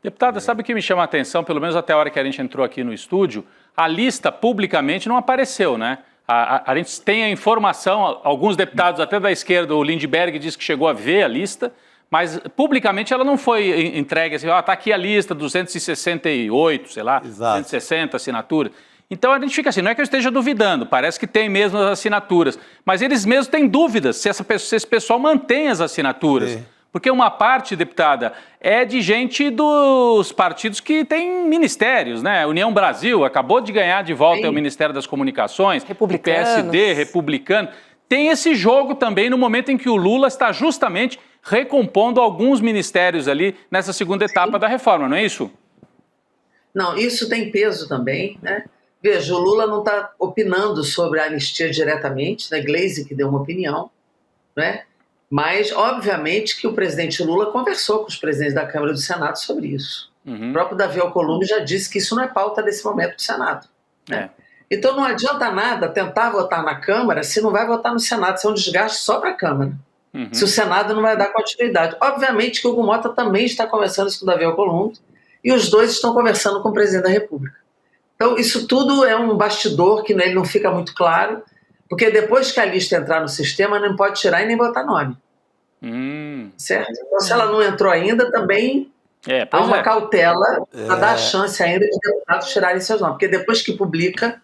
Deputada, sabe o que me chama a atenção, pelo menos até a hora que a gente entrou aqui no estúdio, a lista publicamente não apareceu, né? A gente tem a informação, alguns deputados até da esquerda, o Lindbergh disse que chegou a ver a lista, mas publicamente ela não foi entregue assim, tá aqui a lista, 268, sei lá, Exato. 260 assinaturas. Então a gente fica assim, não é que eu esteja duvidando, parece que tem mesmo as assinaturas, mas eles mesmos têm dúvidas se esse pessoal mantém as assinaturas. Sim. Porque uma parte, deputada, é de gente dos partidos que têm ministérios, né? União Brasil acabou de ganhar de volta o Ministério das Comunicações, o PSD, republicano. Tem esse jogo também no momento em que o Lula está justamente recompondo alguns ministérios ali nessa segunda etapa da reforma, não é isso? Não, isso tem peso também, né? Veja, o Lula não está opinando sobre a anistia diretamente, né? Gleisi que deu uma opinião, né? Mas, obviamente, que o presidente Lula conversou com os presidentes da Câmara e do Senado sobre isso. Uhum. O próprio Davi Alcolumbre já disse que isso não é pauta desse momento do Senado. Né? Então não adianta nada tentar votar na Câmara se não vai votar no Senado, isso é um desgaste só para a Câmara. Uhum. Se o Senado não vai dar continuidade. Obviamente que o Hugo Mota também está conversando isso com o Davi Alcolumbre e os dois estão conversando com o presidente da República. Então isso tudo é um bastidor que ele não fica muito claro, porque depois que a lista entrar no sistema, não pode tirar e nem botar nome. Certo? Então, se ela não entrou ainda, também há uma cautela para dar a chance ainda de deputados tirarem seus nomes. Porque depois que publica,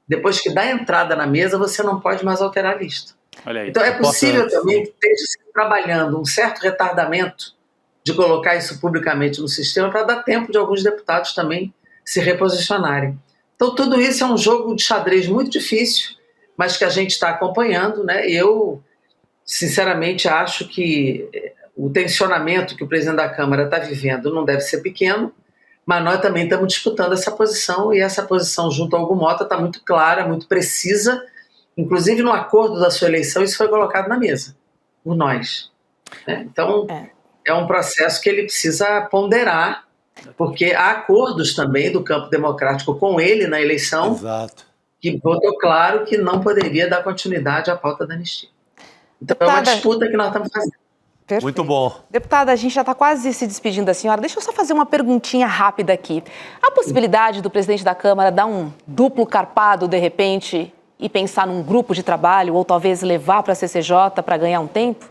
depois que dá entrada na mesa, você não pode mais alterar a lista. Olha aí. Então é possível também que esteja trabalhando um certo retardamento de colocar isso publicamente no sistema para dar tempo de alguns deputados também se reposicionarem. Então tudo isso é um jogo de xadrez muito difícil, mas que a gente está acompanhando, né? E eu, sinceramente, acho que o tensionamento que o presidente da Câmara está vivendo não deve ser pequeno, mas nós também estamos disputando essa posição, e essa posição junto ao Hugo Mota está muito clara, muito precisa, inclusive no acordo da sua eleição isso foi colocado na mesa, por nós. Né? Então, é um processo que ele precisa ponderar, porque há acordos também do campo democrático com ele na eleição, Exato. que botou claro que não poderia dar continuidade à pauta da anistia. Então é uma disputa que nós estamos fazendo. Perfeito. Muito bom. Deputada, a gente já está quase se despedindo da senhora. Deixa eu só fazer uma perguntinha rápida aqui. Há possibilidade do presidente da Câmara dar um duplo carpado, de repente, e pensar num grupo de trabalho, ou talvez levar para a CCJ para ganhar um tempo?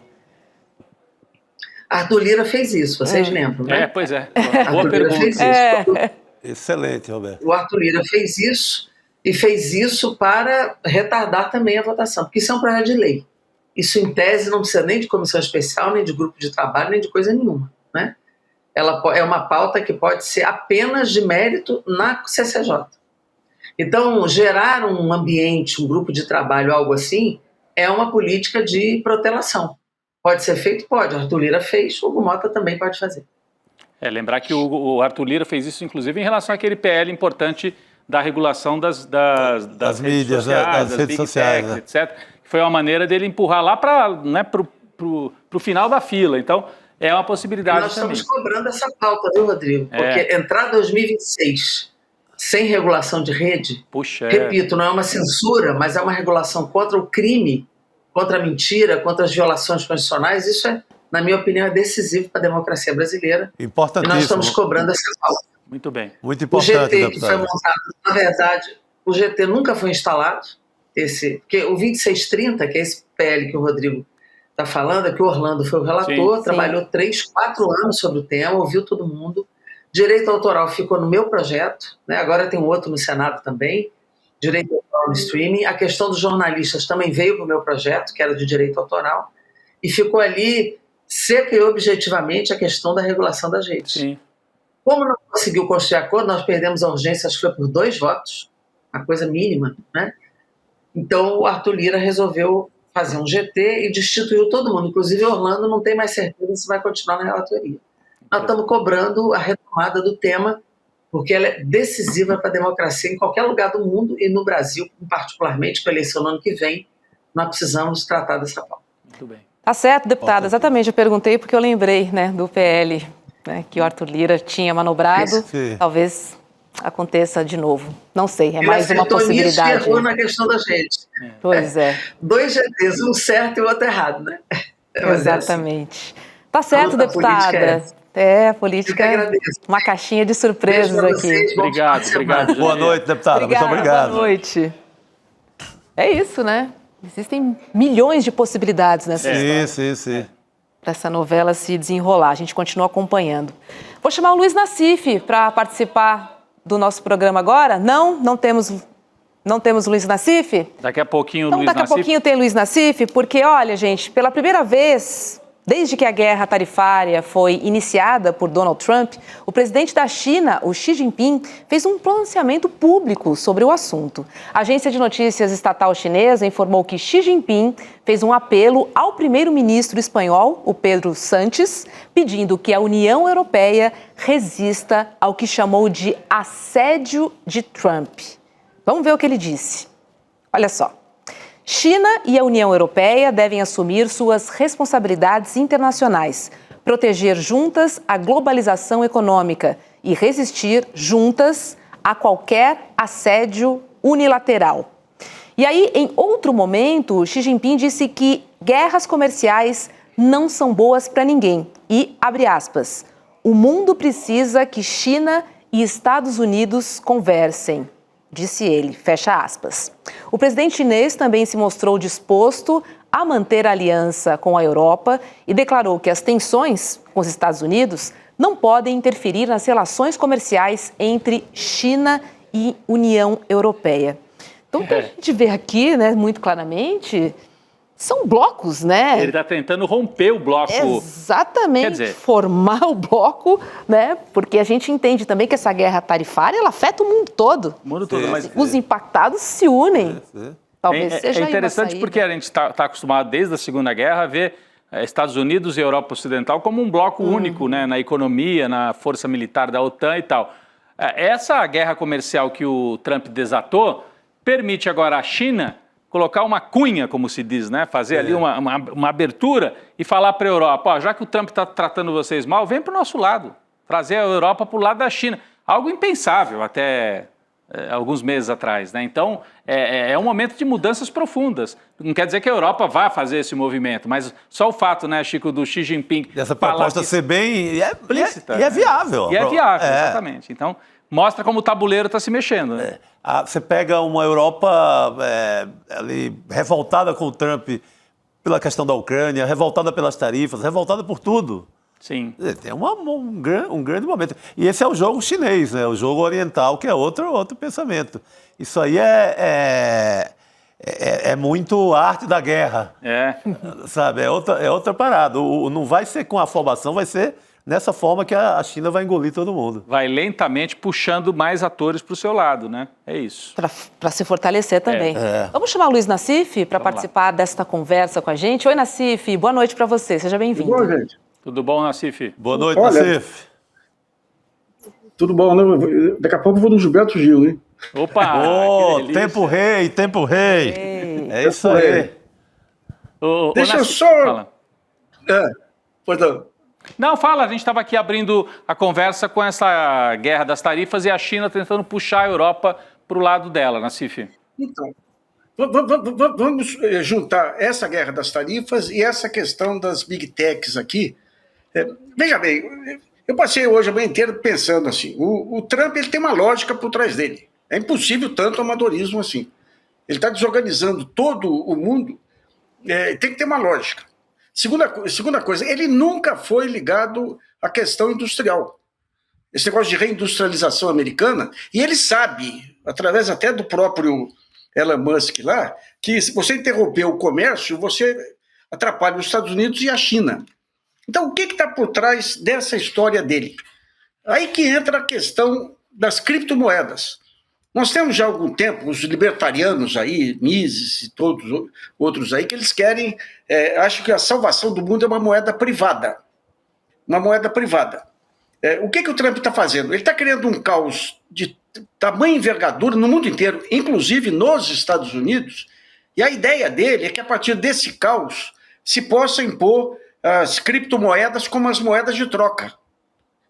Arthur Lira fez isso, vocês lembram, né? Pois é. Arthur Lira fez isso. Excelente, Roberto. O Arthur Lira fez isso, e fez isso para retardar também a votação, porque isso é um projeto de lei. Isso, em tese, não precisa nem de comissão especial, nem de grupo de trabalho, nem de coisa nenhuma. Né? Ela é uma pauta que pode ser apenas de mérito na CCJ. Então, gerar um ambiente, um grupo de trabalho, algo assim, é uma política de protelação. Pode ser feito? Pode. Arthur Lira fez, o Hugo Mota também pode fazer. Lembrar que o Arthur Lira fez isso, inclusive, em relação àquele PL importante da regulação das mídias, das redes sociais, etc. Foi uma maneira dele empurrar lá para o final da fila. Então, é uma possibilidade nós também. Nós estamos cobrando essa pauta, viu, Rodrigo? Porque entrar 2026 sem regulação de rede, repito, não é uma censura, mas é uma regulação contra o crime, contra a mentira, contra as violações constitucionais. Isso na minha opinião, é decisivo para a democracia brasileira. Importantíssimo. E nós estamos cobrando essa pauta. Muito bem. Muito importante, o GT deputado. que foi montado, na verdade, o GT nunca foi instalado, porque o 2630, que é esse PL que o Rodrigo está falando, é que o Orlando foi o relator, trabalhou 3, 4 anos sobre o tema, ouviu todo mundo. Direito autoral ficou no meu projeto, né? Agora tem um outro no Senado também, direito autoral no streaming. A questão dos jornalistas também veio para o meu projeto, que era de direito autoral, e ficou ali seca e objetivamente a questão da regulação das redes. Sim. Como não conseguiu construir acordo, nós perdemos a urgência, acho que foi por 2 votos, uma coisa mínima, né? Então o Arthur Lira resolveu fazer um GT e destituiu todo mundo. Inclusive Orlando não tem mais certeza se vai continuar na relatoria. Nós estamos cobrando a retomada do tema, porque ela é decisiva para a democracia em qualquer lugar do mundo e no Brasil, particularmente com a eleição no ano que vem, nós precisamos tratar dessa pauta. Muito bem. Tá certo, deputada. Exatamente, eu perguntei porque eu lembrei, né, do PL, né, que o Arthur Lira tinha manobrado. Talvez aconteça de novo. Não sei, é mais uma possibilidade. Ele errou na questão das redes. Pois é. 2 GTs, um certo e o outro errado, né? Exatamente. Tá certo, deputada. A política é uma caixinha de surpresas aqui. Obrigado. Boa noite, deputada. Muito obrigado. Boa noite. É isso, né? Existem milhões de possibilidades nessa história. Sim. Para essa novela se desenrolar. A gente continua acompanhando. Vou chamar o Luiz Nassif para participar do nosso programa agora. Não temos Luiz Nassif? Daqui a pouquinho o Luiz Nassif. Daqui a pouquinho tem Luiz Nassif, porque, olha, gente, pela primeira vez, desde que a guerra tarifária foi iniciada por Donald Trump, o presidente da China, o Xi Jinping, fez um pronunciamento público sobre o assunto. A agência de notícias estatal chinesa informou que Xi Jinping fez um apelo ao primeiro-ministro espanhol, o Pedro Sánchez, pedindo que a União Europeia resista ao que chamou de assédio de Trump. Vamos ver o que ele disse. Olha só. China e a União Europeia devem assumir suas responsabilidades internacionais, proteger juntas a globalização econômica e resistir juntas a qualquer assédio unilateral. E aí, em outro momento, Xi Jinping disse que guerras comerciais não são boas para ninguém e, abre aspas, o mundo precisa que China e Estados Unidos conversem. Disse ele, fecha aspas. O presidente chinês também se mostrou disposto a manter a aliança com a Europa e declarou que as tensões com os Estados Unidos não podem interferir nas relações comerciais entre China e União Europeia. Então, o que a gente vê aqui, né, muito claramente, são blocos, né? Ele está tentando romper o bloco. Exatamente, quer dizer, formar o bloco, né? Porque a gente entende também que essa guerra tarifária, ela afeta o mundo todo. O mundo todo, mas os impactados se unem. Talvez seja interessante porque a gente está acostumado desde a Segunda Guerra a ver Estados Unidos e Europa Ocidental como um bloco único, né? Na economia, na força militar da OTAN e tal. Essa guerra comercial que o Trump desatou permite agora à China colocar uma cunha, como se diz, né? Fazer ali uma abertura e falar para a Europa, ó, já que o Trump está tratando vocês mal, vem para o nosso lado, trazer a Europa para o lado da China. Algo impensável até alguns meses atrás, né? Então, é um momento de mudanças profundas. Não quer dizer que a Europa vá fazer esse movimento, mas só o fato, né, Chico, do Xi Jinping... Essa proposta ser bem explícita. E é viável. E é viável, exatamente. Então, mostra como o tabuleiro está se mexendo, né? Você pega uma Europa ali revoltada com o Trump pela questão da Ucrânia, revoltada pelas tarifas, revoltada por tudo. Sim. Tem um grande momento. E esse é o jogo chinês, né? O jogo oriental, que é outro pensamento. Isso aí é muito arte da guerra. Sabe? É outra parada. Não vai ser com a afobação, vai ser nessa forma que a China vai engolir todo mundo. Vai lentamente puxando mais atores para o seu lado, né? É isso. Para se fortalecer também. Vamos chamar o Luiz Nassif para participar desta conversa com a gente. Oi, Nassif, boa noite para você. Seja bem-vindo. Boa, gente. Tudo bom, Nassif? Boa noite, Nassif. Tudo bom, né? Daqui a pouco eu vou no Gilberto Gil, hein? Opa! Tempo rei. É isso aí. Deixa eu só... Fala. Pois não. Não, fala, a gente estava aqui abrindo a conversa com essa guerra das tarifas e a China tentando puxar a Europa para o lado dela, Nassif. Então, vamos juntar essa guerra das tarifas e essa questão das big techs aqui. Veja bem, eu passei hoje a manhã inteira pensando assim, o Trump ele tem uma lógica por trás dele. É impossível tanto amadorismo assim. Ele está desorganizando todo o mundo, tem que ter uma lógica. Segunda coisa, ele nunca foi ligado à questão industrial. Esse negócio de reindustrialização americana, e ele sabe, através até do próprio Elon Musk lá, que se você interromper o comércio, você atrapalha os Estados Unidos e a China. Então, o que está por trás dessa história dele? Aí que entra a questão das criptomoedas. Nós temos já há algum tempo os libertarianos aí, Mises e todos outros aí, que eles querem, acham que a salvação do mundo é uma moeda privada. Uma moeda privada. O que o Trump está fazendo? Ele está criando um caos de tamanha envergadura no mundo inteiro, inclusive nos Estados Unidos, e a ideia dele é que a partir desse caos se possa impor as criptomoedas como as moedas de troca.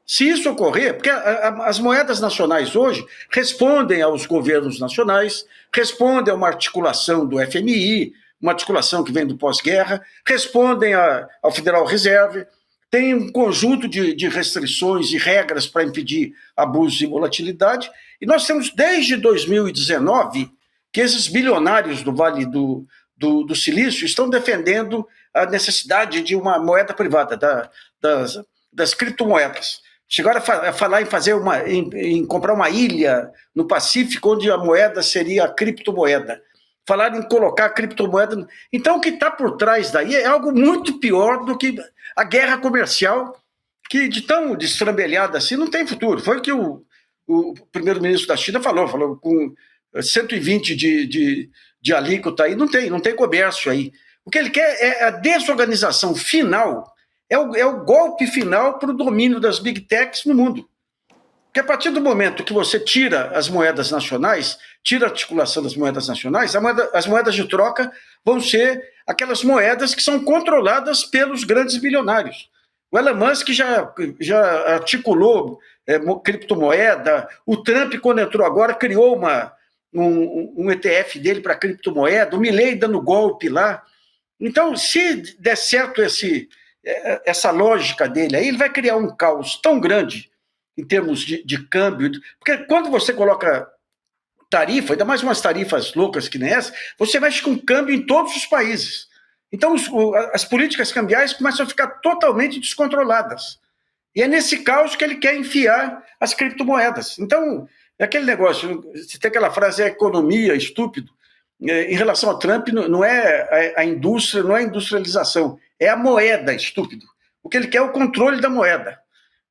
Se isso ocorrer, porque as moedas nacionais hoje respondem aos governos nacionais, respondem a uma articulação do FMI, uma articulação que vem do pós-guerra, respondem ao Federal Reserve, tem um conjunto de restrições e regras para impedir abuso e volatilidade, e nós temos desde 2019 que esses bilionários do Vale do Silício estão defendendo a necessidade de uma moeda privada, das criptomoedas. Chegaram a falar em comprar uma ilha no Pacífico onde a moeda seria a criptomoeda. Falaram em colocar a criptomoeda. Então, o que está por trás daí é algo muito pior do que a guerra comercial, que de tão destrambelhada assim não tem futuro. Foi o que o primeiro-ministro da China falou com 120 de alíquota aí, não tem comércio aí. O que ele quer é a desorganização final, é o golpe final para o domínio das big techs no mundo. Porque a partir do momento que você tira as moedas nacionais, tira a articulação das moedas nacionais, as moedas de troca vão ser aquelas moedas que são controladas pelos grandes bilionários. O Elon Musk já articulou criptomoeda, o Trump, quando entrou agora, criou um ETF dele para criptomoeda, o Milei dando golpe lá. Então, se der certo essa lógica dele aí, ele vai criar um caos tão grande em termos de câmbio, porque quando você coloca tarifa, ainda mais umas tarifas loucas que nem essa, você mexe com câmbio em todos os países. Então, as políticas cambiais começam a ficar totalmente descontroladas. E é nesse caos que ele quer enfiar as criptomoedas. Então, é aquele negócio, você tem aquela frase, economia, estúpido. Em relação ao Trump, não é a indústria, não é a industrialização, é a moeda, estúpido. O que ele quer é o controle da moeda.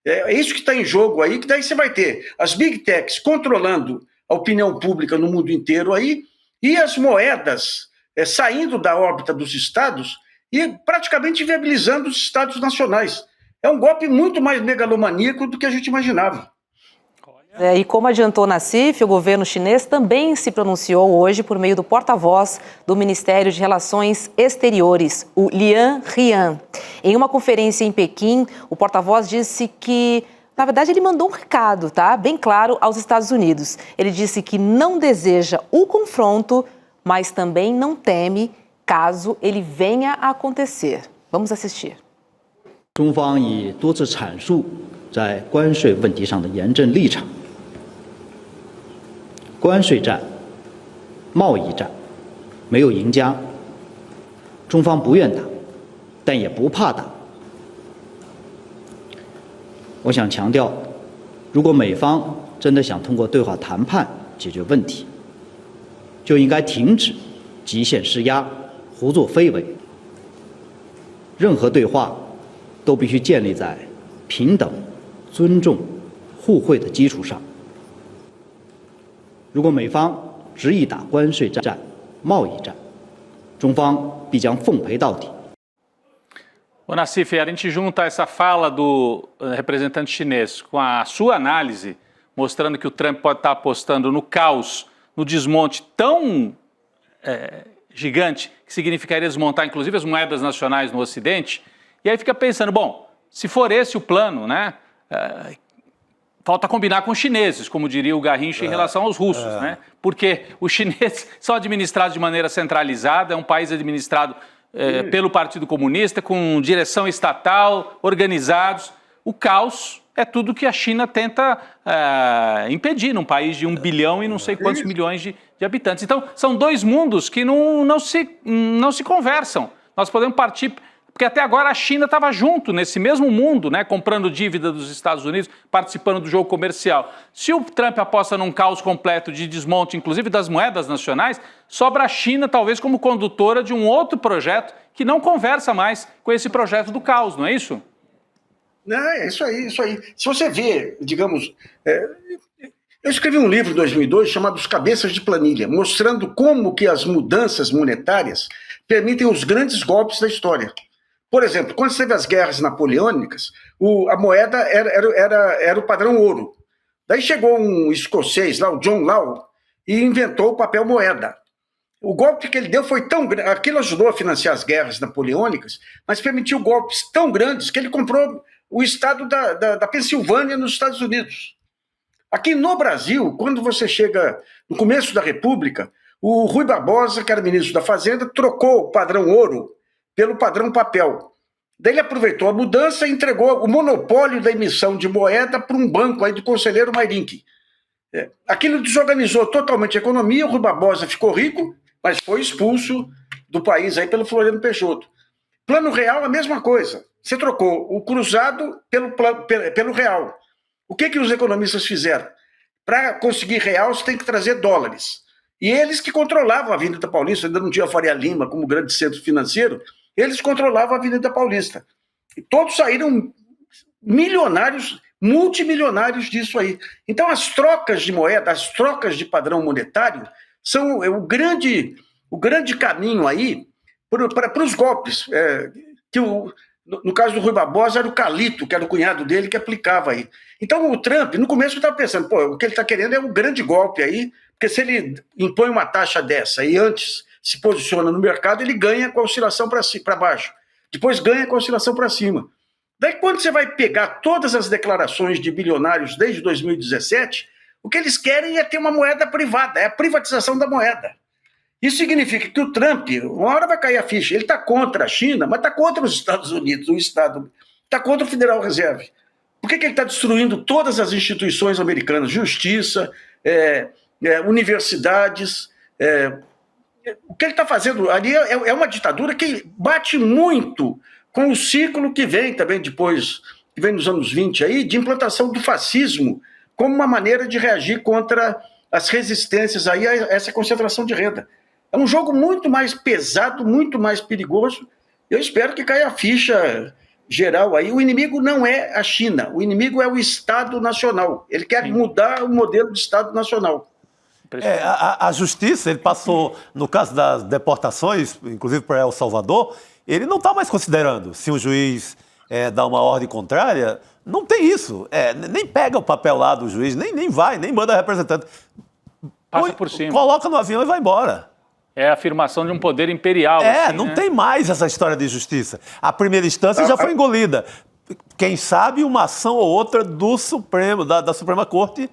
É isso que está em jogo aí, que daí você vai ter as big techs controlando a opinião pública no mundo inteiro aí, e as moedas saindo da órbita dos estados e praticamente viabilizando os estados nacionais. É um golpe muito mais megalomaníaco do que a gente imaginava. E como adiantou Nassif, o governo chinês também se pronunciou hoje por meio do porta-voz do Ministério de Relações Exteriores, o Lian Rian. Em uma conferência em Pequim, o porta-voz disse que, na verdade, ele mandou um recado, tá? Bem claro, aos Estados Unidos. Ele disse que não deseja o confronto, mas também não teme caso ele venha a acontecer. Vamos assistir. 中方已多次阐述在关税问题上的严正立场。关税战、贸易战没有赢家，中方不愿打，但也不怕打。我想强调，如果美方真的想通过对话谈判解决问题，就应该停止极限施压、胡作非为。任何对话都必须建立在平等、尊重、互惠的基础上。如果美方执意打关税战、贸易战，中方必将奉陪到底。 Ô Nassif, a gente junta essa fala do representante chinês com a sua análise, mostrando que o Trump pode estar apostando no caos, no desmonte tão gigante, que significaria desmontar inclusive as moedas nacionais no Ocidente, e aí fica pensando, bom, se for esse o plano, né, falta combinar com os chineses, como diria o Garrincha em relação aos russos, né, porque os chineses são administrados de maneira centralizada, é um país administrado pelo Partido Comunista, com direção estatal, organizados. O caos é tudo que a China tenta impedir num país de 1 bilhão e não sei quantos milhões de habitantes. Então, são dois mundos que não se conversam. Nós podemos partir... Porque até agora a China estava junto nesse mesmo mundo, né, comprando dívida dos Estados Unidos, participando do jogo comercial. Se o Trump aposta num caos completo de desmonte, inclusive das moedas nacionais, sobra a China talvez como condutora de um outro projeto que não conversa mais com esse projeto do caos, não é isso? Não, é isso aí, isso aí. Se você vê, digamos, Eu escrevi um livro em 2002 chamado Os Cabeças de Planilha, mostrando como que as mudanças monetárias permitem os grandes golpes da história. Por exemplo, quando teve as guerras napoleônicas, a moeda era o padrão ouro. Daí chegou um escocês lá, o John Law, e inventou o papel moeda. O golpe que ele deu foi tão grande, aquilo ajudou a financiar as guerras napoleônicas, mas permitiu golpes tão grandes que ele comprou o estado da Pensilvânia nos Estados Unidos. Aqui no Brasil, quando você chega no começo da República, o Rui Barbosa, que era ministro da Fazenda, trocou o padrão ouro pelo padrão papel. Daí ele aproveitou a mudança e entregou o monopólio da emissão de moeda para um banco aí do conselheiro Mayrink. Aquilo desorganizou totalmente a economia, o Rui Barbosa ficou rico, mas foi expulso do país aí pelo Floriano Peixoto. Plano Real, a mesma coisa. Você trocou o cruzado pelo real. O que os economistas fizeram? Para conseguir real, você tem que trazer dólares. E eles que controlavam a Avenida Paulista, ainda não tinha a Faria Lima como grande centro financeiro, eles controlavam a Avenida Paulista. E todos saíram milionários, multimilionários disso aí. Então, as trocas de moeda, as trocas de padrão monetário, são o grande caminho aí para os golpes. No caso do Rui Barbosa, era o Calito, que era o cunhado dele, que aplicava aí. Então, o Trump, no começo, estava pensando, o que ele está querendo é um grande golpe aí, porque se ele impõe uma taxa dessa e antes se posiciona no mercado, ele ganha com a oscilação para baixo. Depois ganha com a oscilação para cima. Daí, quando você vai pegar todas as declarações de bilionários desde 2017, o que eles querem é ter uma moeda privada, é a privatização da moeda. Isso significa que o Trump, uma hora vai cair a ficha, ele está contra a China, mas está contra os Estados Unidos, o Estado, está contra o Federal Reserve. Por que ele está destruindo todas as instituições americanas, justiça, universidades? O que ele está fazendo ali é uma ditadura que bate muito com o ciclo que vem também depois, que vem nos anos 20 aí, de implantação do fascismo como uma maneira de reagir contra as resistências aí a essa concentração de renda. É um jogo muito mais pesado, muito mais perigoso. Eu espero que caia a ficha geral aí. O inimigo não é a China, o inimigo é o Estado Nacional. Ele quer mudar o modelo do Estado Nacional. A justiça, ele passou, no caso das deportações, inclusive para El Salvador, ele não está mais considerando se um juiz dá uma ordem contrária. Não tem isso. Nem pega o papel lá do juiz, nem vai, nem manda representante. Passa por cima. Coloca no avião e vai embora. É a afirmação de um poder imperial. Não tem mais essa história de justiça. A primeira instância já foi engolida. Quem sabe uma ação ou outra do Supremo, da Suprema Corte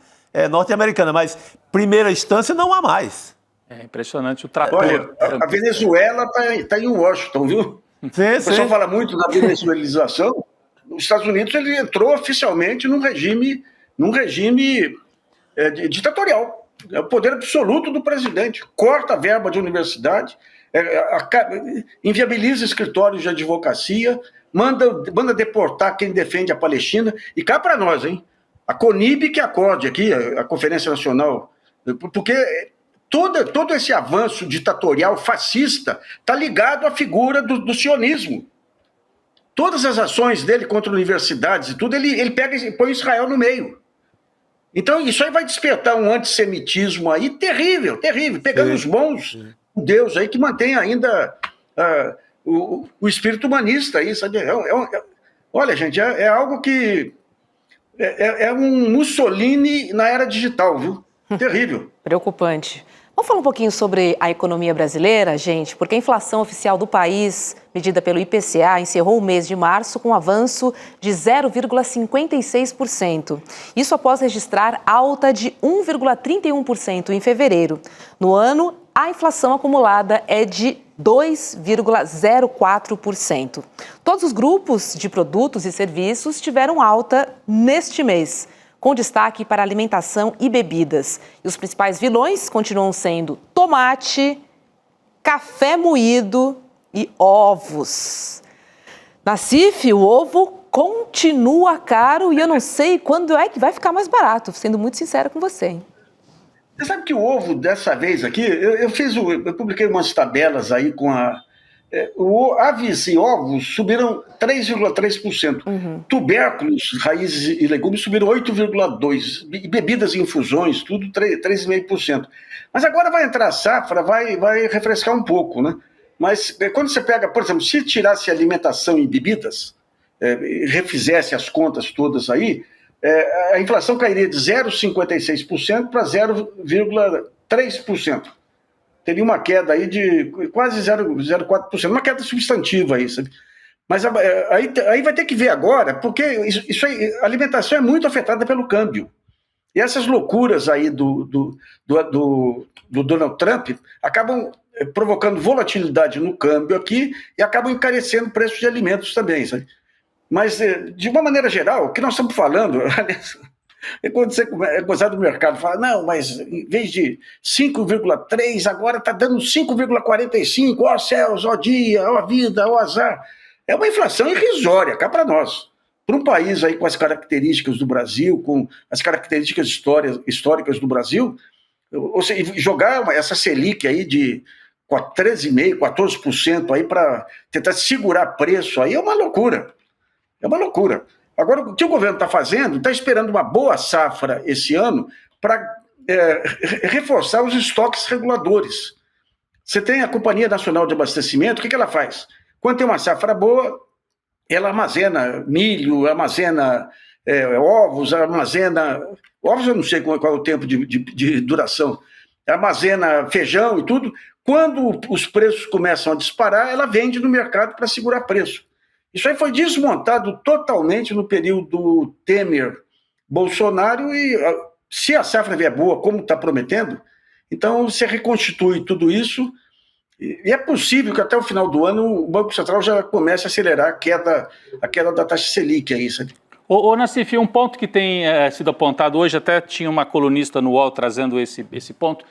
norte-americana, mas primeira instância não há mais. É impressionante o trator. Olha, a Venezuela está em Washington, viu? O pessoal fala muito da venezuelização. Nos Estados Unidos ele entrou oficialmente num regime ditatorial. É o poder absoluto do presidente. Corta a verba de universidade, inviabiliza escritórios de advocacia, manda deportar quem defende a Palestina. E cá para nós, hein? A CONIB que acorde aqui, a Conferência Nacional, porque todo esse avanço ditatorial fascista está ligado à figura do sionismo. Todas as ações dele contra universidades e tudo, ele pega e põe Israel no meio. Então, isso aí vai despertar um antissemitismo aí terrível, pegando os bons judeus aí que mantém ainda o espírito humanista aí, sabe? Olha, gente, é algo que é um Mussolini na era digital, viu? Terrível. Preocupante. Vamos falar um pouquinho sobre a economia brasileira, gente, porque a inflação oficial do país, medida pelo IPCA, encerrou o mês de março com um avanço de 0,56%. Isso após registrar alta de 1,31% em fevereiro. No ano, a inflação acumulada é de 2,04%. Todos os grupos de produtos e serviços tiveram alta neste mês, com destaque para alimentação e bebidas. E os principais vilões continuam sendo tomate, café moído e ovos. Nassif, o ovo continua caro e eu não sei quando é que vai ficar mais barato, sendo muito sincera com você, hein? Você sabe que o ovo, dessa vez aqui, eu publiquei umas tabelas aí com Aves e ovos subiram 3,3%. Tubérculos, raízes e legumes subiram 8,2%. E bebidas e infusões, tudo 3,5%. Mas agora vai entrar a safra, vai refrescar um pouco, né? Mas quando você pega, por exemplo, se tirasse alimentação e bebidas, refizesse as contas todas aí, a inflação cairia de 0,56% para 0,3%. Teria uma queda aí de quase 0,04%, uma queda substantiva aí, sabe? Mas aí vai ter que ver agora, porque isso aí, a alimentação é muito afetada pelo câmbio. E essas loucuras aí do Donald Trump acabam provocando volatilidade no câmbio aqui e acabam encarecendo o preço de alimentos também, sabe? Mas, de uma maneira geral, o que nós estamos falando, é quando você é gozado do mercado, fala, não, mas em vez de 5,3, agora está dando 5,45, ó céus, ó dia, ó vida, ó azar. É uma inflação irrisória, cá para nós. Para um país aí com as características do Brasil, com as características históricas do Brasil, ou seja, jogar essa Selic aí de 13,5%, 14% aí para tentar segurar preço aí é uma loucura. É uma loucura. Agora, o que o governo está fazendo, está esperando uma boa safra esse ano para reforçar os estoques reguladores. Você tem a Companhia Nacional de Abastecimento, o que ela faz? Quando tem uma safra boa, ela armazena milho, armazena ovos, armazena... Ovos eu não sei qual é o tempo de duração. Armazena feijão e tudo. Quando os preços começam a disparar, ela vende no mercado para segurar preço. Isso aí foi desmontado totalmente no período Temer-Bolsonaro e se a safra vier boa, como está prometendo, então você reconstitui tudo isso e é possível que até o final do ano o Banco Central já comece a acelerar a queda da taxa Selic aí, sabe? Ô Nassif, um ponto que tem sido apontado hoje, até tinha uma colunista no UOL trazendo esse ponto,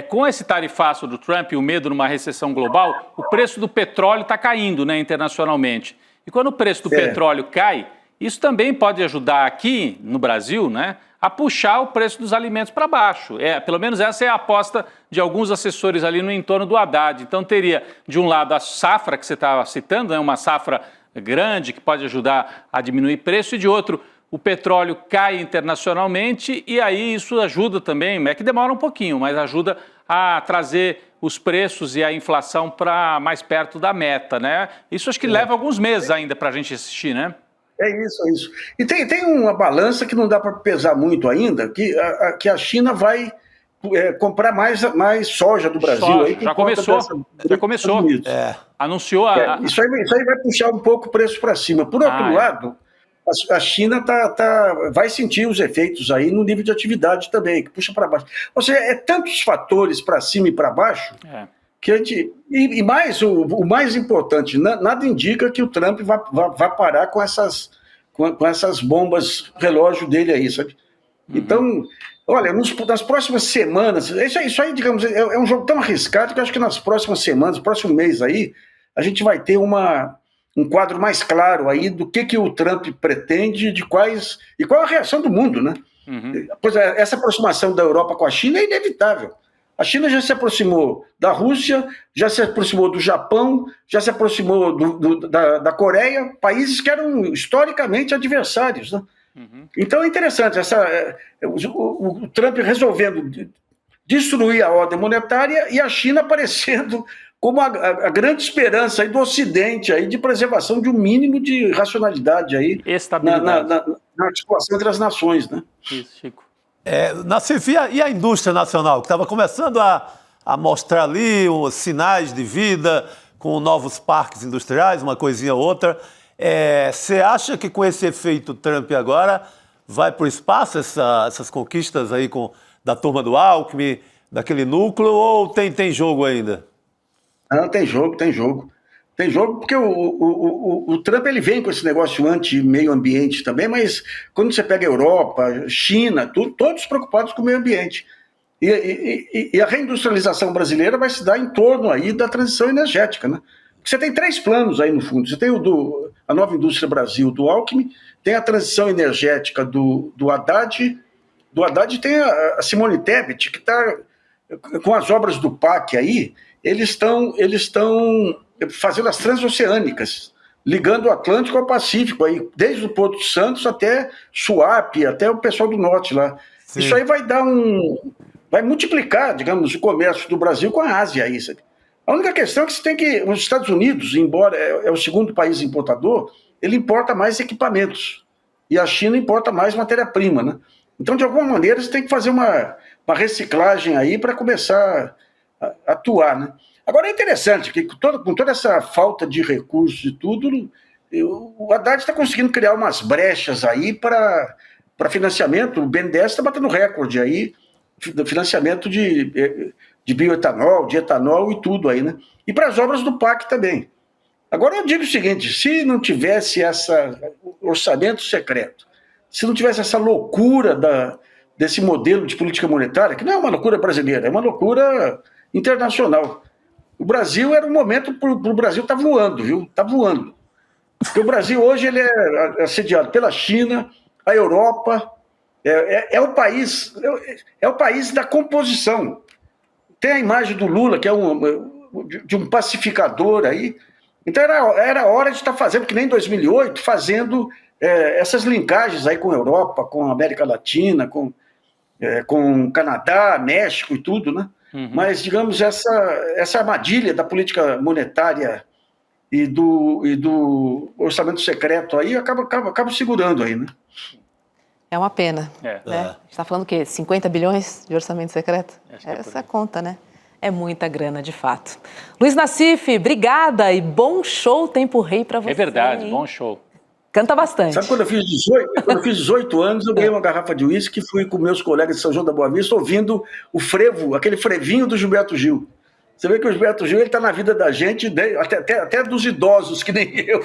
com esse tarifaço do Trump e o medo numa recessão global, o preço do petróleo está caindo, né, internacionalmente. E quando o preço do petróleo cai, isso também pode ajudar aqui no Brasil, né, a puxar o preço dos alimentos para baixo. Pelo menos essa é a aposta de alguns assessores ali no entorno do Haddad. Então teria, de um lado, a safra que você estava citando, né, uma safra grande que pode ajudar a diminuir preço, e de outro, o petróleo cai internacionalmente e aí isso ajuda também, é que demora um pouquinho, mas ajuda a trazer os preços e a inflação para mais perto da meta, né? Isso acho que leva alguns meses ainda para a gente assistir, né? É isso. E tem uma balança que não dá para pesar muito ainda, que a China vai comprar mais soja do Brasil. Aí, já começou. Anunciou. Isso aí vai puxar um pouco o preço para cima. Por outro lado, a China vai sentir os efeitos aí no nível de atividade também, que puxa para baixo. Ou seja, tantos fatores para cima e para baixo que a gente... E mais, o mais importante, nada indica que o Trump vá parar com essas bombas relógio dele aí, sabe? Então, olha, nas próximas semanas, isso aí, digamos, é um jogo tão arriscado que eu acho que nas próximas semanas, no próximo mês aí, a gente vai ter um quadro mais claro aí do que o Trump pretende, e qual a reação do mundo, né? Pois essa aproximação da Europa com a China é inevitável. A China já se aproximou da Rússia, já se aproximou do Japão, já se aproximou da Coreia, países que eram historicamente adversários, né? Então é interessante, o Trump resolvendo destruir a ordem monetária e a China aparecendo como a grande esperança aí do Ocidente aí de preservação de um mínimo de racionalidade aí na articulação entre as nações, né? Isso, Chico. Nassif, e a indústria nacional, que estava começando a mostrar ali os sinais de vida, com novos parques industriais, uma coisinha ou outra. Você acha que com esse efeito Trump agora vai para o espaço essas conquistas aí da turma do Alckmin, daquele núcleo, ou tem jogo ainda? Não, tem jogo. Tem jogo porque o Trump ele vem com esse negócio anti-meio ambiente também, mas quando você pega a Europa, China, todos preocupados com o meio ambiente. E a reindustrialização brasileira vai se dar em torno aí da transição energética, né? Você tem 3 planos aí no fundo. Você tem a Nova Indústria Brasil do Alckmin, tem a transição energética do Haddad. Do Haddad tem a Simone Tebet, que está com as obras do PAC aí, eles estão fazendo as transoceânicas, ligando o Atlântico ao Pacífico, aí, desde o Porto de Santos até Suape, até o pessoal do norte lá. Sim. Isso aí vai multiplicar, digamos, o comércio do Brasil com a Ásia aí, sabe? A única questão é que os Estados Unidos, embora é o segundo país importador, ele importa mais equipamentos, e a China importa mais matéria-prima, né? Então, de alguma maneira, você tem que fazer uma reciclagem aí para começar a atuar, né? Agora é interessante que com toda essa falta de recursos e tudo, o Haddad está conseguindo criar umas brechas aí para financiamento. O BNDES está batendo recorde aí, financiamento de bioetanol, de etanol e tudo aí, né? E para as obras do PAC também. Agora eu digo o seguinte, se não tivesse esse orçamento secreto, se não tivesse essa loucura desse modelo de política monetária, que não é uma loucura brasileira, é uma loucura internacional. O Brasil era um momento para o Brasil estar voando, viu? Está voando. Porque o Brasil hoje ele é assediado pela China, a Europa, é o país da composição. Tem a imagem do Lula, que é de um pacificador aí. Então era hora de estar fazendo, que nem em 2008, fazendo essas linkagens aí com a Europa, com a América Latina, com o Canadá, México e tudo, né? Uhum. Mas, digamos, essa armadilha da política monetária e do orçamento secreto aí acaba segurando aí, né? É uma pena. Né? A gente está falando o quê? 50 bilhões de orçamento secreto? Essa conta, né? É muita grana, de fato. Luiz Nassif, obrigada e bom show Tempo Rei para você. É verdade, hein? Bom show. Canta bastante. Sabe quando eu fiz 18 anos, eu ganhei uma garrafa de uísque e fui com meus colegas de São João da Boa Vista ouvindo o frevo, aquele frevinho do Gilberto Gil. Você vê que o Gilberto Gil está na vida da gente, até dos idosos, que nem eu.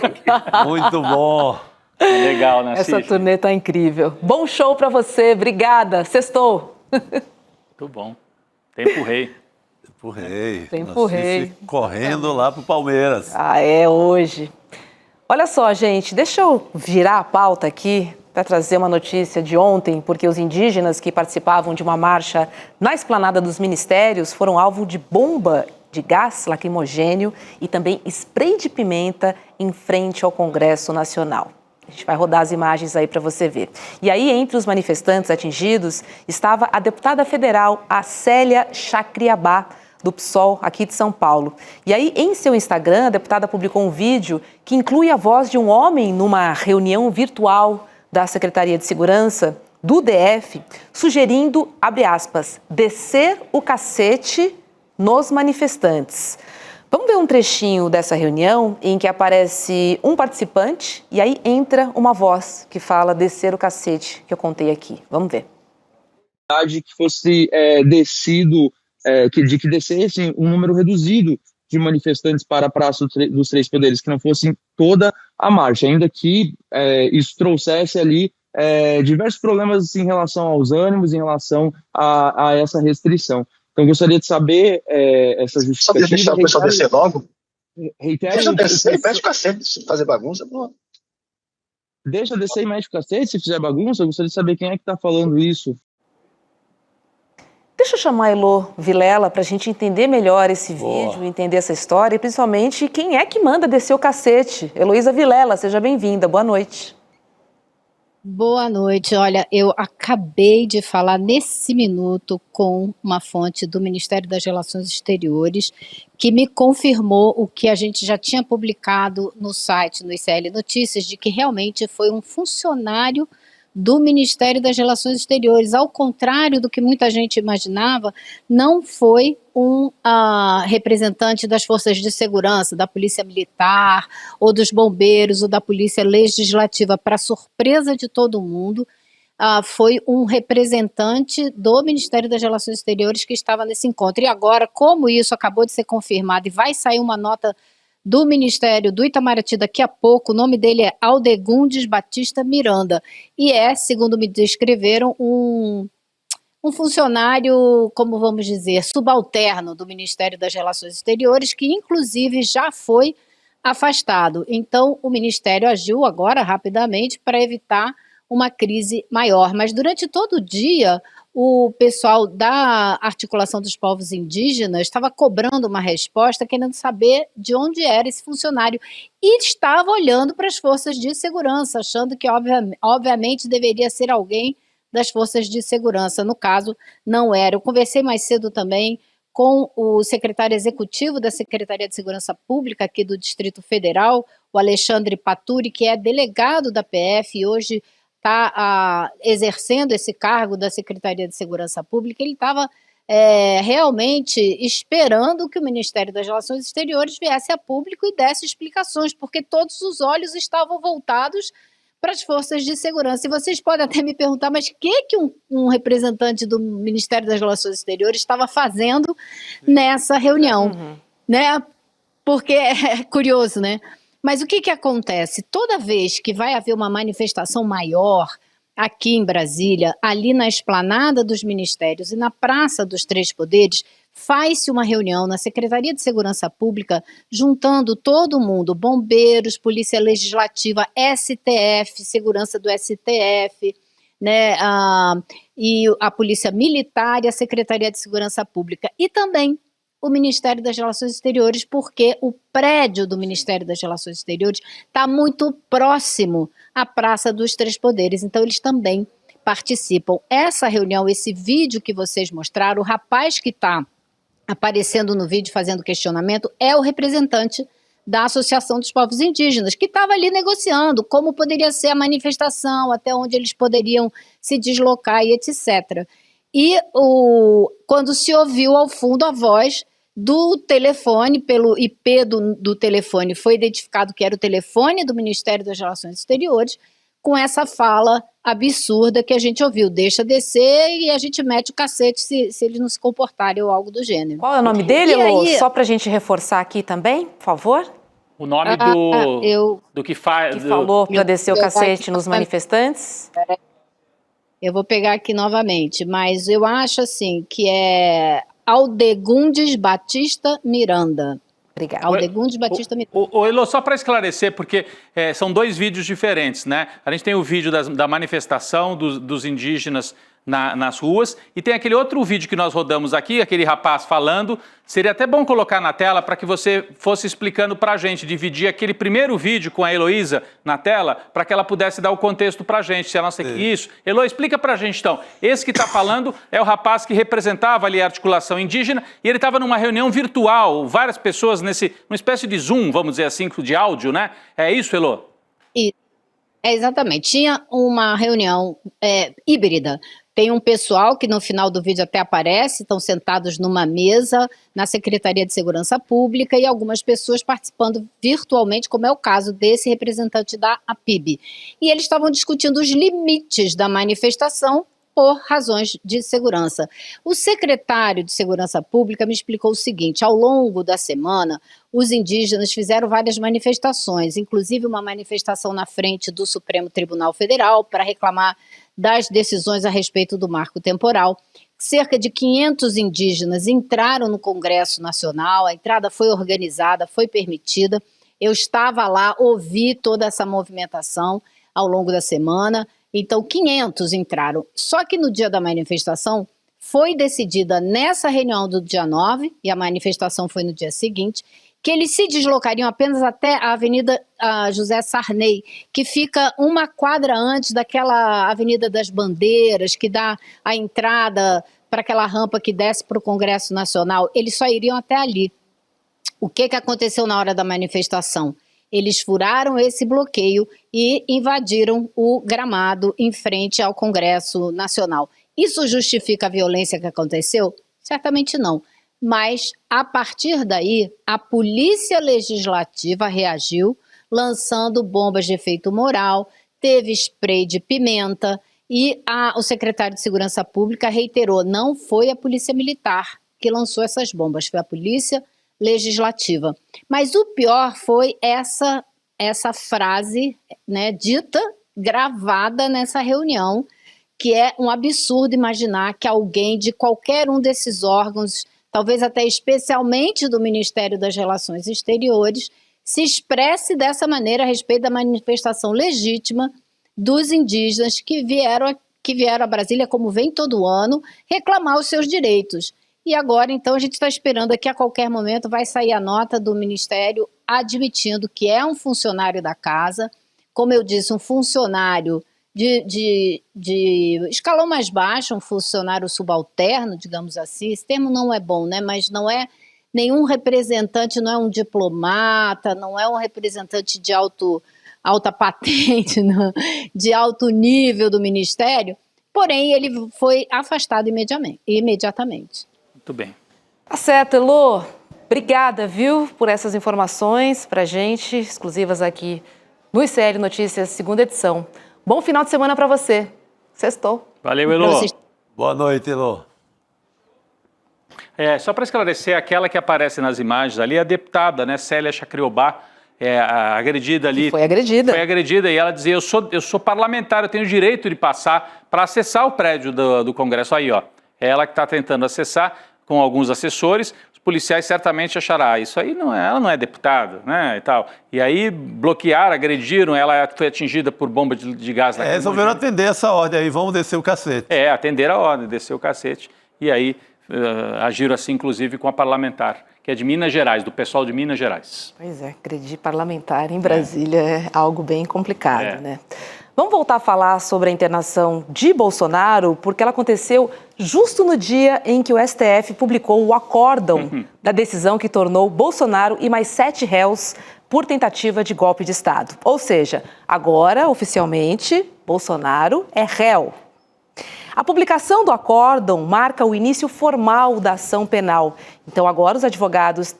Muito bom. Legal, né? Essa turnê tá incrível. Bom show para você, obrigada. Sextou. Muito bom. Tempo Rei. Tempo Rei. Tempo Rei. Correndo lá pro Palmeiras. Hoje. Olha só, gente, deixa eu virar a pauta aqui para trazer uma notícia de ontem, porque os indígenas que participavam de uma marcha na esplanada dos ministérios foram alvo de bomba de gás lacrimogêneo e também spray de pimenta em frente ao Congresso Nacional. A gente vai rodar as imagens aí para você ver. E aí, entre os manifestantes atingidos, estava a deputada federal, a Célia Chacriabá, do PSOL, aqui de São Paulo. E aí, em seu Instagram, a deputada publicou um vídeo que inclui a voz de um homem numa reunião virtual da Secretaria de Segurança do DF, sugerindo, abre aspas, descer o cacete nos manifestantes. Vamos ver um trechinho dessa reunião em que aparece um participante e aí entra uma voz que fala descer o cacete, que eu contei aqui. Vamos ver. Que fosse descido, que descesse um número reduzido de manifestantes para a Praça dos Três Poderes, que não fossem toda a marcha, ainda que isso trouxesse ali diversos problemas em relação aos ânimos, em relação a essa restrição. Então, gostaria de saber essa justificativa. Só deixar o pessoal descer logo. Deixa descer e mete o cacete se fazer bagunça. Pô. Deixa descer e mete o cacete se fizer bagunça. Eu gostaria de saber quem é que está falando isso. Deixa eu chamar a Elô Vilela para a gente entender melhor esse vídeo, entender essa história e principalmente quem é que manda descer o cacete. Heloísa Vilela, seja bem-vinda. Boa noite. Boa noite. Olha, eu acabei de falar nesse minuto com uma fonte do Ministério das Relações Exteriores que me confirmou o que a gente já tinha publicado no site, no ICL Notícias, de que realmente foi um funcionário do Ministério das Relações Exteriores. Ao contrário do que muita gente imaginava, não foi um representante das forças de segurança, da Polícia Militar, ou dos bombeiros, ou da Polícia Legislativa. Para surpresa de todo mundo, foi um representante do Ministério das Relações Exteriores que estava nesse encontro. E agora, como isso acabou de ser confirmado e vai sair uma nota do Ministério do Itamaraty daqui a pouco, o nome dele é Aldegundes Batista Miranda, e segundo me descreveram, um funcionário, como vamos dizer, subalterno do Ministério das Relações Exteriores, que inclusive já foi afastado. Então, o Ministério agiu agora rapidamente para evitar uma crise maior. Mas durante todo o dia, o pessoal da Articulação dos Povos Indígenas estava cobrando uma resposta, querendo saber de onde era esse funcionário. E estava olhando para as forças de segurança, achando que, obviamente, deveria ser alguém das forças de segurança. No caso, não era. Eu conversei mais cedo também com o secretário executivo da Secretaria de Segurança Pública aqui do Distrito Federal, o Alexandre Paturi, que é delegado da PF e hoje está exercendo esse cargo da Secretaria de Segurança Pública. Ele estava realmente esperando que o Ministério das Relações Exteriores viesse a público e desse explicações, porque todos os olhos estavam voltados para as forças de segurança. E vocês podem até me perguntar, mas o que um representante do Ministério das Relações Exteriores estava fazendo nessa reunião? Né? Porque é curioso, né? Mas o que acontece? Toda vez que vai haver uma manifestação maior aqui em Brasília, ali na esplanada dos ministérios e na Praça dos Três Poderes, faz-se uma reunião na Secretaria de Segurança Pública, juntando todo mundo, bombeiros, Polícia Legislativa, STF, segurança do STF, né, e a Polícia Militar e a Secretaria de Segurança Pública. E também o Ministério das Relações Exteriores, porque o prédio do Ministério das Relações Exteriores está muito próximo à Praça dos Três Poderes, então eles também participam. Essa reunião, esse vídeo que vocês mostraram, o rapaz que está aparecendo no vídeo fazendo questionamento é o representante da Associação dos Povos Indígenas, que estava ali negociando como poderia ser a manifestação, até onde eles poderiam se deslocar e etc. E quando se ouviu ao fundo a voz do telefone, pelo IP do telefone, foi identificado que era o telefone do Ministério das Relações Exteriores, com essa fala absurda que a gente ouviu, deixa descer e a gente mete o cacete se eles não se comportarem ou algo do gênero. Qual é o nome dele, Elô? Só para a gente reforçar aqui também, por favor. O nome do que faz... Que falou para descer o cacete nos manifestantes. Eu vou pegar aqui novamente, mas eu acho assim que é Aldegundes Batista Miranda. Obrigada. Aldegundes Batista Miranda. Elô, só para esclarecer, porque são dois vídeos diferentes, né? A gente tem o vídeo da manifestação dos indígenas nas ruas e tem aquele outro vídeo que nós rodamos aqui, aquele rapaz falando. Seria até bom colocar na tela para que você fosse explicando para a gente, dividir aquele primeiro vídeo com a Heloísa na tela, para que ela pudesse dar o contexto para a gente. Se ela não... Isso. Elô, explica para a gente então. Esse que está falando é o rapaz que representava ali a articulação indígena e ele estava numa reunião virtual, várias pessoas numa espécie de Zoom, vamos dizer assim, de áudio, né? É isso, Elô? Exatamente. Tinha uma reunião híbrida. Tem um pessoal que no final do vídeo até aparece, estão sentados numa mesa na Secretaria de Segurança Pública e algumas pessoas participando virtualmente, como é o caso desse representante da APIB. E eles estavam discutindo os limites da manifestação por razões de segurança. O secretário de Segurança Pública me explicou o seguinte: ao longo da semana, os indígenas fizeram várias manifestações, inclusive uma manifestação na frente do Supremo Tribunal Federal para reclamar das decisões a respeito do marco temporal. Cerca de 500 indígenas entraram no Congresso Nacional, a entrada foi organizada, foi permitida. Eu estava lá, ouvi toda essa movimentação ao longo da semana. Então, 500 entraram. Só que no dia da manifestação, foi decidida nessa reunião do dia 9, e a manifestação foi no dia seguinte, que eles se deslocariam apenas até a Avenida José Sarney, que fica uma quadra antes daquela Avenida das Bandeiras, que dá a entrada para aquela rampa que desce para o Congresso Nacional. Eles só iriam até ali. O que aconteceu na hora da manifestação? Eles furaram esse bloqueio e invadiram o gramado em frente ao Congresso Nacional. Isso justifica a violência que aconteceu? Certamente não. Mas, a partir daí, a Polícia Legislativa reagiu, lançando bombas de efeito moral, teve spray de pimenta e o secretário de Segurança Pública reiterou, não foi a Polícia Militar que lançou essas bombas, foi a Polícia Legislativa. Mas o pior foi essa frase, né, dita, gravada nessa reunião, que é um absurdo imaginar que alguém de qualquer um desses órgãos, talvez até especialmente do Ministério das Relações Exteriores, se expresse dessa maneira a respeito da manifestação legítima dos indígenas que vieram que vieram a Brasília, como vem todo ano, reclamar os seus direitos. E agora, então, a gente está esperando que a qualquer momento vai sair a nota do Ministério admitindo que é um funcionário da casa, como eu disse, um funcionário de escalão mais baixo, um funcionário subalterno, digamos assim. Esse termo não é bom, né? Mas não é nenhum representante, não é um diplomata, não é um representante de alta patente, não, de alto nível do Ministério, porém ele foi afastado imediatamente. Muito bem. Tá certo, Elô. Obrigada, viu, por essas informações pra gente, exclusivas aqui no ICL Notícias, segunda edição. Bom final de semana para você. Sextou. Valeu, Elô. Boa noite, Elô. Só para esclarecer, aquela que aparece nas imagens ali é a deputada, né, Célia Chacriobá, agredida ali. Que foi agredida. Foi agredida e ela dizia, eu sou parlamentar, eu tenho o direito de passar para acessar o prédio do Congresso. Aí, ó, é ela que está tentando acessar com alguns assessores. Os policiais certamente acharão, isso aí ela não é deputada, né, e tal. E aí bloquearam, agrediram, ela foi atingida por bomba de gás. Resolveram atender essa ordem aí, vamos descer o cacete. Atender a ordem, descer o cacete. E aí agiram assim, inclusive, com a parlamentar, que é de Minas Gerais, do pessoal de Minas Gerais. Pois é, agredir parlamentar em Brasília é algo bem complicado, né? Vamos voltar a falar sobre a internação de Bolsonaro, porque ela aconteceu justo no dia em que o STF publicou o acórdão da decisão que tornou Bolsonaro e mais 7 réus por tentativa de golpe de Estado. Ou seja, agora, oficialmente, Bolsonaro é réu. A publicação do acórdão marca o início formal da ação penal. Então, agora os advogados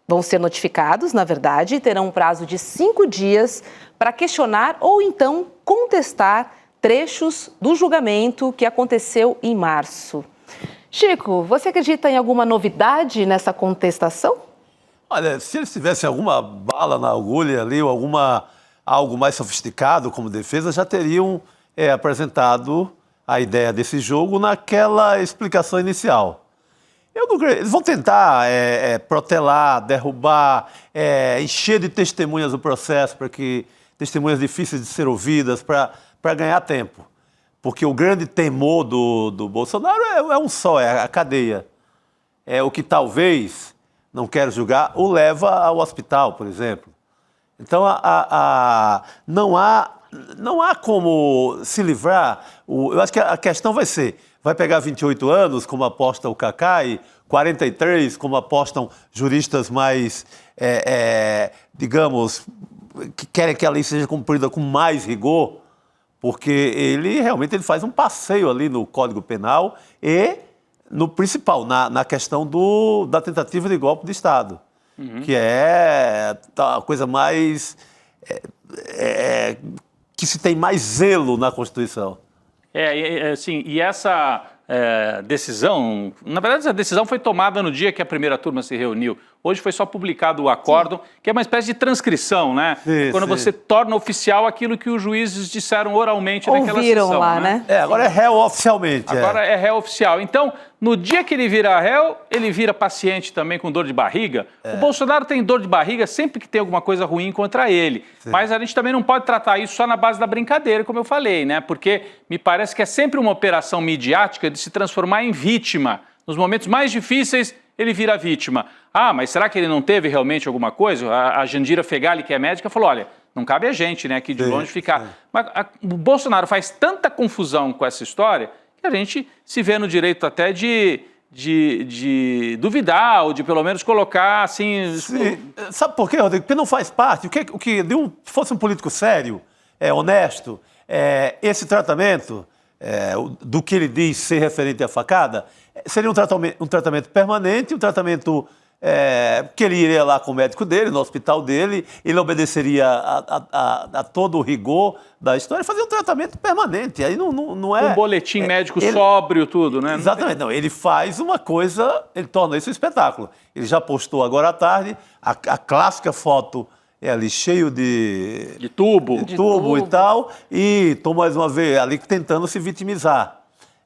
vão ser notificados, na verdade, e terão um prazo de 5 dias para questionar ou então contestar trechos do julgamento que aconteceu em março. Chico, você acredita em alguma novidade nessa contestação? Olha, se eles tivessem alguma bala na agulha ali ou algo mais sofisticado como defesa, já teriam apresentado a ideia desse jogo naquela explicação inicial. Eles vão tentar protelar, derrubar, encher de testemunhas o processo, para que testemunhas difíceis de ser ouvidas, para ganhar tempo. Porque o grande temor do Bolsonaro é um só, é a cadeia. É o que talvez, não quero julgar, o leva ao hospital, por exemplo. Então, não há como se livrar. Eu acho que a questão vai pegar 28 anos, como aposta o Cacá, e 43, como apostam juristas mais, digamos, que querem que a lei seja cumprida com mais rigor, porque ele realmente faz um passeio ali no Código Penal e no principal, na questão da tentativa de golpe de Estado, que é a coisa mais... que se tem mais zelo na Constituição. Assim, e essa decisão, na verdade essa decisão foi tomada no dia que a primeira turma se reuniu. Hoje foi só publicado o acórdão, que é uma espécie de transcrição, né? Quando você torna oficial aquilo que os juízes disseram oralmente naquela sessão. Lá, né? Agora é réu oficialmente. Agora é réu oficial. Então, no dia que ele vira réu, ele vira paciente também com dor de barriga. O Bolsonaro tem dor de barriga sempre que tem alguma coisa ruim contra ele. Sim. Mas a gente também não pode tratar isso só na base da brincadeira, como eu falei, né? Porque me parece que é sempre uma operação midiática de se transformar em vítima. Nos momentos mais difíceis, ele vira vítima. Mas será que ele não teve realmente alguma coisa? A Jandira Fegali, que é médica, falou, olha, não cabe a gente, né, aqui de longe ficar. Mas o Bolsonaro faz tanta confusão com essa história que a gente se vê no direito até de duvidar ou de pelo menos colocar assim... Sim. Sabe por quê, Rodrigo? Porque não faz parte. Se fosse um político sério, honesto, esse tratamento do que ele diz ser referente à facada seria um tratamento permanente, um tratamento que ele iria lá com o médico dele, no hospital dele, ele obedeceria a todo o rigor da história, fazer um tratamento permanente. Aí não é... Um boletim médico sóbrio, tudo, né? Exatamente. Não, ele faz uma coisa, ele torna isso um espetáculo. Ele já postou agora à tarde a clássica foto ali cheio de tubo e tal, e estou mais uma vez ali tentando se vitimizar.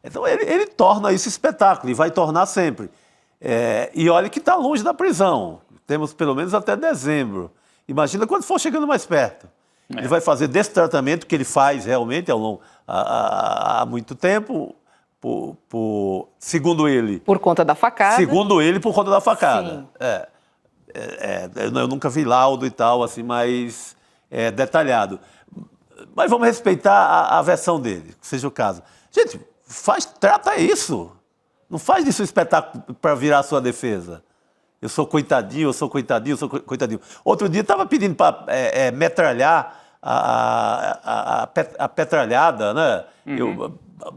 Então ele torna isso espetáculo e vai tornar sempre. E olha que está longe da prisão. Temos pelo menos até dezembro. Imagina quando for chegando mais perto. Ele vai fazer desse tratamento que ele faz realmente há muito tempo, segundo ele. Por conta da facada. Segundo ele, por conta da facada. Sim. Eu nunca vi laudo e tal, assim, mais detalhado. Mas vamos respeitar a versão dele, que seja o caso. Gente, trata isso. Não faz disso um espetáculo para virar a sua defesa. Eu sou coitadinho, eu sou coitadinho, eu sou coitadinho. Outro dia estava pedindo para metralhar a petralhada, né?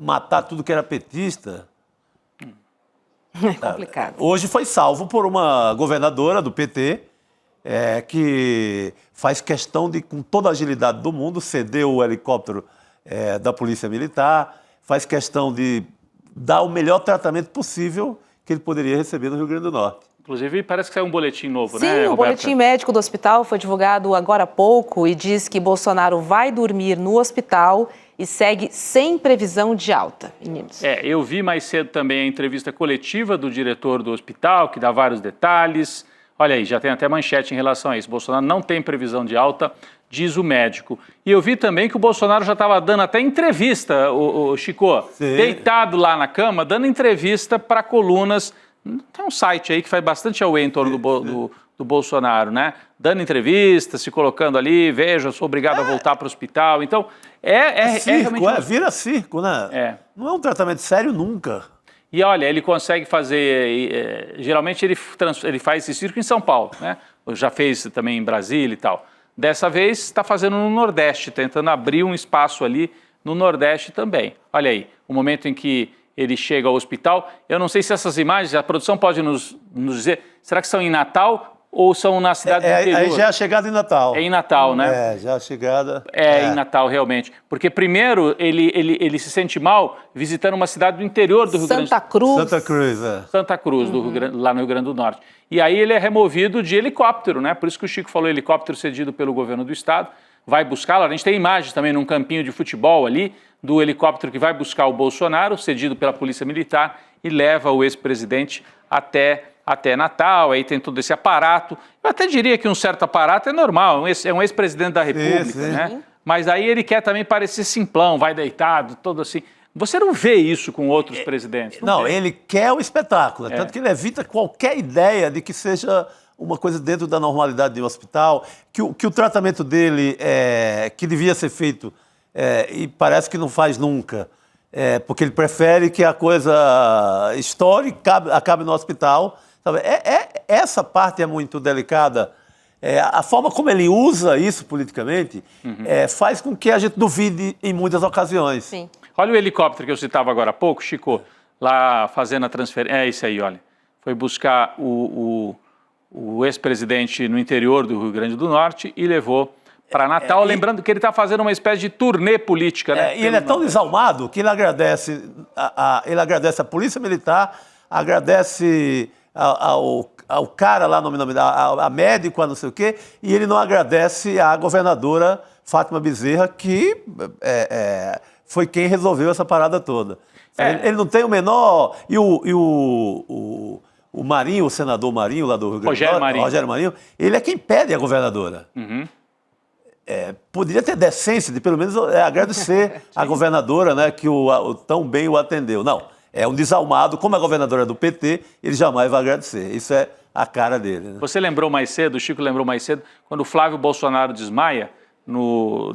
Matar tudo que era petista. É complicado. Hoje foi salvo por uma governadora do PT que faz questão de, com toda a agilidade do mundo, ceder o helicóptero da Polícia Militar, faz questão de dar o melhor tratamento possível que ele poderia receber no Rio Grande do Norte. Inclusive, parece que saiu um boletim novo, Sim, né, Roberta? o boletim médico do hospital foi divulgado agora há pouco e diz que Bolsonaro vai dormir no hospital e segue sem previsão de alta, meninos. Eu vi mais cedo também a entrevista coletiva do diretor do hospital, que dá vários detalhes. Olha aí, já tem até manchete em relação a isso. Bolsonaro não tem previsão de alta, diz o médico. E eu vi também que o Bolsonaro já estava dando até entrevista, o Chico, deitado lá na cama, dando entrevista para colunas. Tem um site aí que faz bastante auê em torno do Bolsonaro, né? Dando entrevistas, se colocando ali, veja, eu sou obrigado a voltar para o hospital. Então, circo, realmente... vira circo, né? Não é um tratamento sério nunca. E olha, ele consegue fazer, geralmente ele faz esse circo em São Paulo, né? Já fez também em Brasília e tal. Dessa vez está fazendo no Nordeste, tentando abrir um espaço ali no Nordeste também. Olha aí, o momento em que ele chega ao hospital. Eu não sei se essas imagens, a produção pode nos dizer, será que são em Natal ou são na cidade do interior? Aí já é a chegada em Natal. É em Natal, né? Já a chegada... em Natal, realmente. Porque primeiro ele se sente mal visitando uma cidade do interior do Rio Grande do Norte. Santa Cruz, Santa Cruz, lá no Rio Grande do Norte. E aí ele é removido de helicóptero, né? Por isso que o Chico falou, helicóptero cedido pelo governo do estado. Vai buscá-lo. A gente tem imagens também num campinho de futebol ali, do helicóptero que vai buscar o Bolsonaro, cedido pela Polícia Militar, e leva o ex-presidente até Natal. Aí tem todo esse aparato. Eu até diria que um certo aparato é normal, é um ex-presidente da República, né? Mas aí ele quer também parecer simplão, vai deitado, todo assim. Você não vê isso com outros presidentes? Não, ele quer o espetáculo, tanto que ele evita qualquer ideia de que seja uma coisa dentro da normalidade de um hospital, que o tratamento dele, que devia ser feito, e parece que não faz nunca, porque ele prefere que a coisa estoure e acabe no hospital. Sabe? Essa parte é muito delicada. A forma como ele usa isso politicamente faz com que a gente duvide em muitas ocasiões. Sim. Olha o helicóptero que eu citava agora há pouco, Chico, lá fazendo a transferência. É esse aí, olha. Foi buscar o ex-presidente no interior do Rio Grande do Norte e levou para Natal, lembrando que ele está fazendo uma espécie de turnê política, né? E ele é tão desalmado que ele agradece a Polícia Militar, agradece ao cara lá, a médico, a não sei o quê, e ele não agradece à governadora Fátima Bezerra, que foi quem resolveu essa parada toda. Ele não tem o menor... E o Marinho, o senador Marinho, lá do Rio Grande do Norte, Rogério Marinho, ele é quem pede a governadora. Poderia ter decência de, pelo menos, agradecer a governadora, né, que tão bem o atendeu. Não, é um desalmado, como a governadora é do PT, ele jamais vai agradecer. Isso é a cara dele. Né? Você lembrou mais cedo, o Chico lembrou mais cedo, quando o Flávio Bolsonaro desmaia,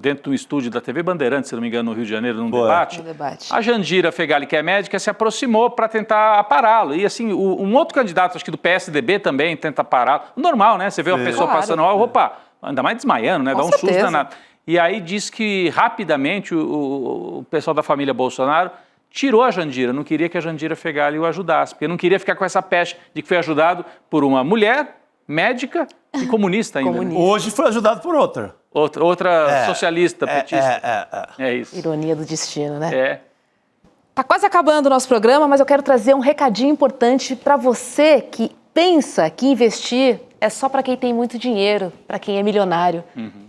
dentro do estúdio da TV Bandeirantes, se não me engano, no Rio de Janeiro, num debate. A Jandira Fegali, que é médica, se aproximou para tentar pará-lo. E assim, um outro candidato, acho que do PSDB também, tenta pará-lo. Normal, né? Você vê uma pessoa passando, opa, ainda mais desmaiando, né? Dá um susto danado. E aí diz que rapidamente o pessoal da família Bolsonaro tirou a Jandira, não queria que a Jandira Fegali o ajudasse, porque não queria ficar com essa peste de que foi ajudado por uma mulher médica e comunista ainda. Hoje foi ajudado por outra. Outra socialista, petista. É isso. Ironia do destino, né? Tá quase acabando o nosso programa, mas eu quero trazer um recadinho importante para você que pensa que investir é só para quem tem muito dinheiro, para quem é milionário.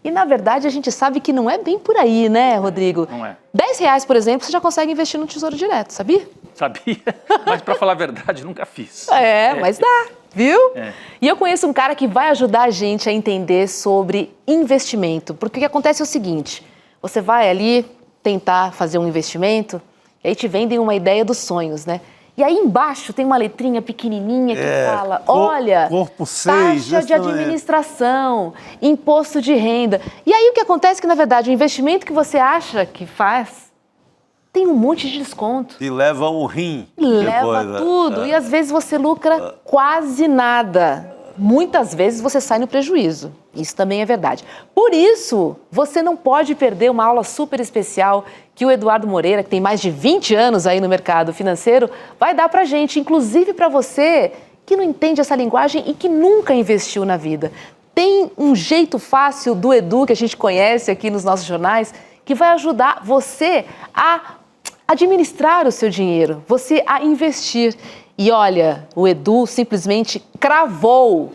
E, na verdade, a gente sabe que não é bem por aí, né, Rodrigo? Não é. R$10, por exemplo, você já consegue investir no Tesouro Direto, sabia? Sabia, mas para falar a verdade, nunca fiz. Mas dá. Viu? E eu conheço um cara que vai ajudar a gente a entender sobre investimento. Porque o que acontece é o seguinte, você vai ali tentar fazer um investimento, e aí te vendem uma ideia dos sonhos, né? E aí embaixo tem uma letrinha pequenininha que fala, olha, corpo 6, taxa de administração, imposto de renda. E aí o que acontece é que, na verdade, o investimento que você acha que faz tem um monte de desconto. E leva um rim. Leva tudo. E às vezes você lucra quase nada. Muitas vezes você sai no prejuízo. Isso também é verdade. Por isso, você não pode perder uma aula super especial que o Eduardo Moreira, que tem mais de 20 anos aí no mercado financeiro, vai dar pra gente, inclusive para você que não entende essa linguagem e que nunca investiu na vida. Tem um jeito fácil do Edu, que a gente conhece aqui nos nossos jornais, que vai ajudar você a administrar o seu dinheiro, você a investir. E olha, o Edu simplesmente cravou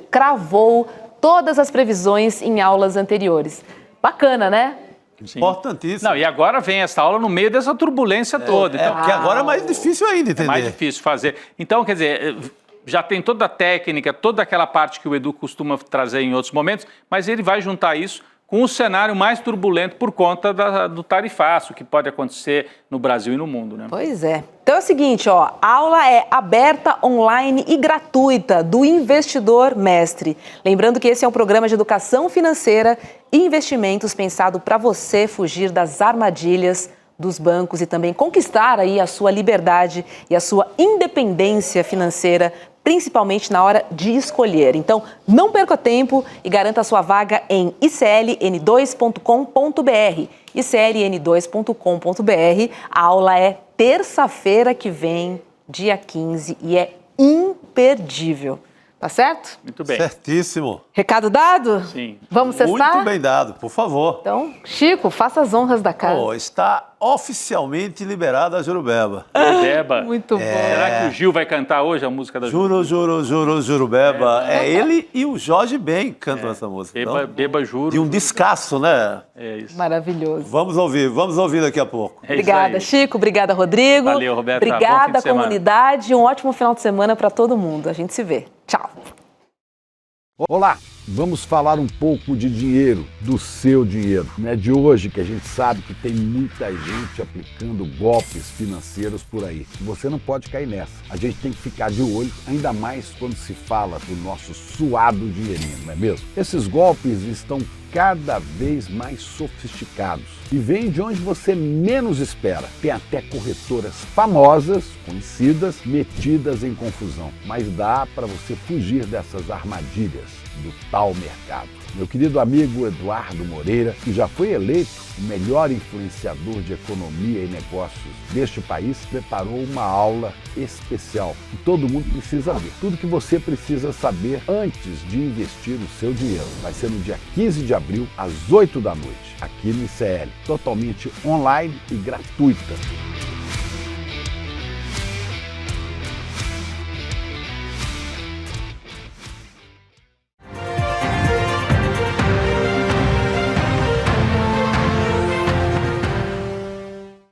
todas as previsões em aulas anteriores. Bacana, né? Sim. Importantíssimo. Não, e agora vem essa aula no meio dessa turbulência toda. Então, porque agora é mais difícil ainda, entender. É mais difícil fazer. Então, quer dizer, já tem toda a técnica, toda aquela parte que o Edu costuma trazer em outros momentos, mas ele vai juntar isso com o cenário mais turbulento por conta do tarifaço, que pode acontecer no Brasil e no mundo, né? Pois é. Então é o seguinte, ó, a aula é aberta, online e gratuita do Investidor Mestre. Lembrando que esse é um programa de educação financeira e investimentos pensado para você fugir das armadilhas dos bancos e também conquistar aí a sua liberdade e a sua independência financeira, principalmente na hora de escolher. Então, não perca tempo e garanta a sua vaga em icln2.com.br. icln2.com.br. A aula é terça-feira que vem, dia 15, e é imperdível. Tá certo? Muito bem. Certíssimo. Recado dado? Sim. Vamos testar? Muito bem dado, por favor. Então, Chico, faça as honras da casa. Está oficialmente liberada a Jurubeba. Jurubeba. Muito bom. Será que o Gil vai cantar hoje a música da Jurubeba? Jurubeba. É ele e o Jorge Ben cantam essa música. Beba Juro. E um descasso, né? É isso. Maravilhoso. Vamos ouvir daqui a pouco. Obrigada, Chico. Obrigada, Rodrigo. Valeu, Roberta. Obrigada, comunidade. Um ótimo final de semana para todo mundo. A gente se vê. Tchau. Olá, vamos falar um pouco de dinheiro, do seu dinheiro. Não é de hoje que a gente sabe que tem muita gente aplicando golpes financeiros por aí. Você não pode cair nessa. A gente tem que ficar de olho, ainda mais quando se fala do nosso suado dinheirinho, não é mesmo? Esses golpes estão cada vez mais sofisticados e vêm de onde você menos espera. Tem até corretoras famosas, conhecidas, metidas em confusão. Mas dá para você fugir dessas armadilhas do tal mercado. Meu querido amigo Eduardo Moreira, que já foi eleito o melhor influenciador de economia e negócios deste país, preparou uma aula especial que todo mundo precisa ver. Tudo que você precisa saber antes de investir o seu dinheiro. Vai ser no dia 15 de abril, às 8 da noite, aqui no ICL. Totalmente online e gratuita.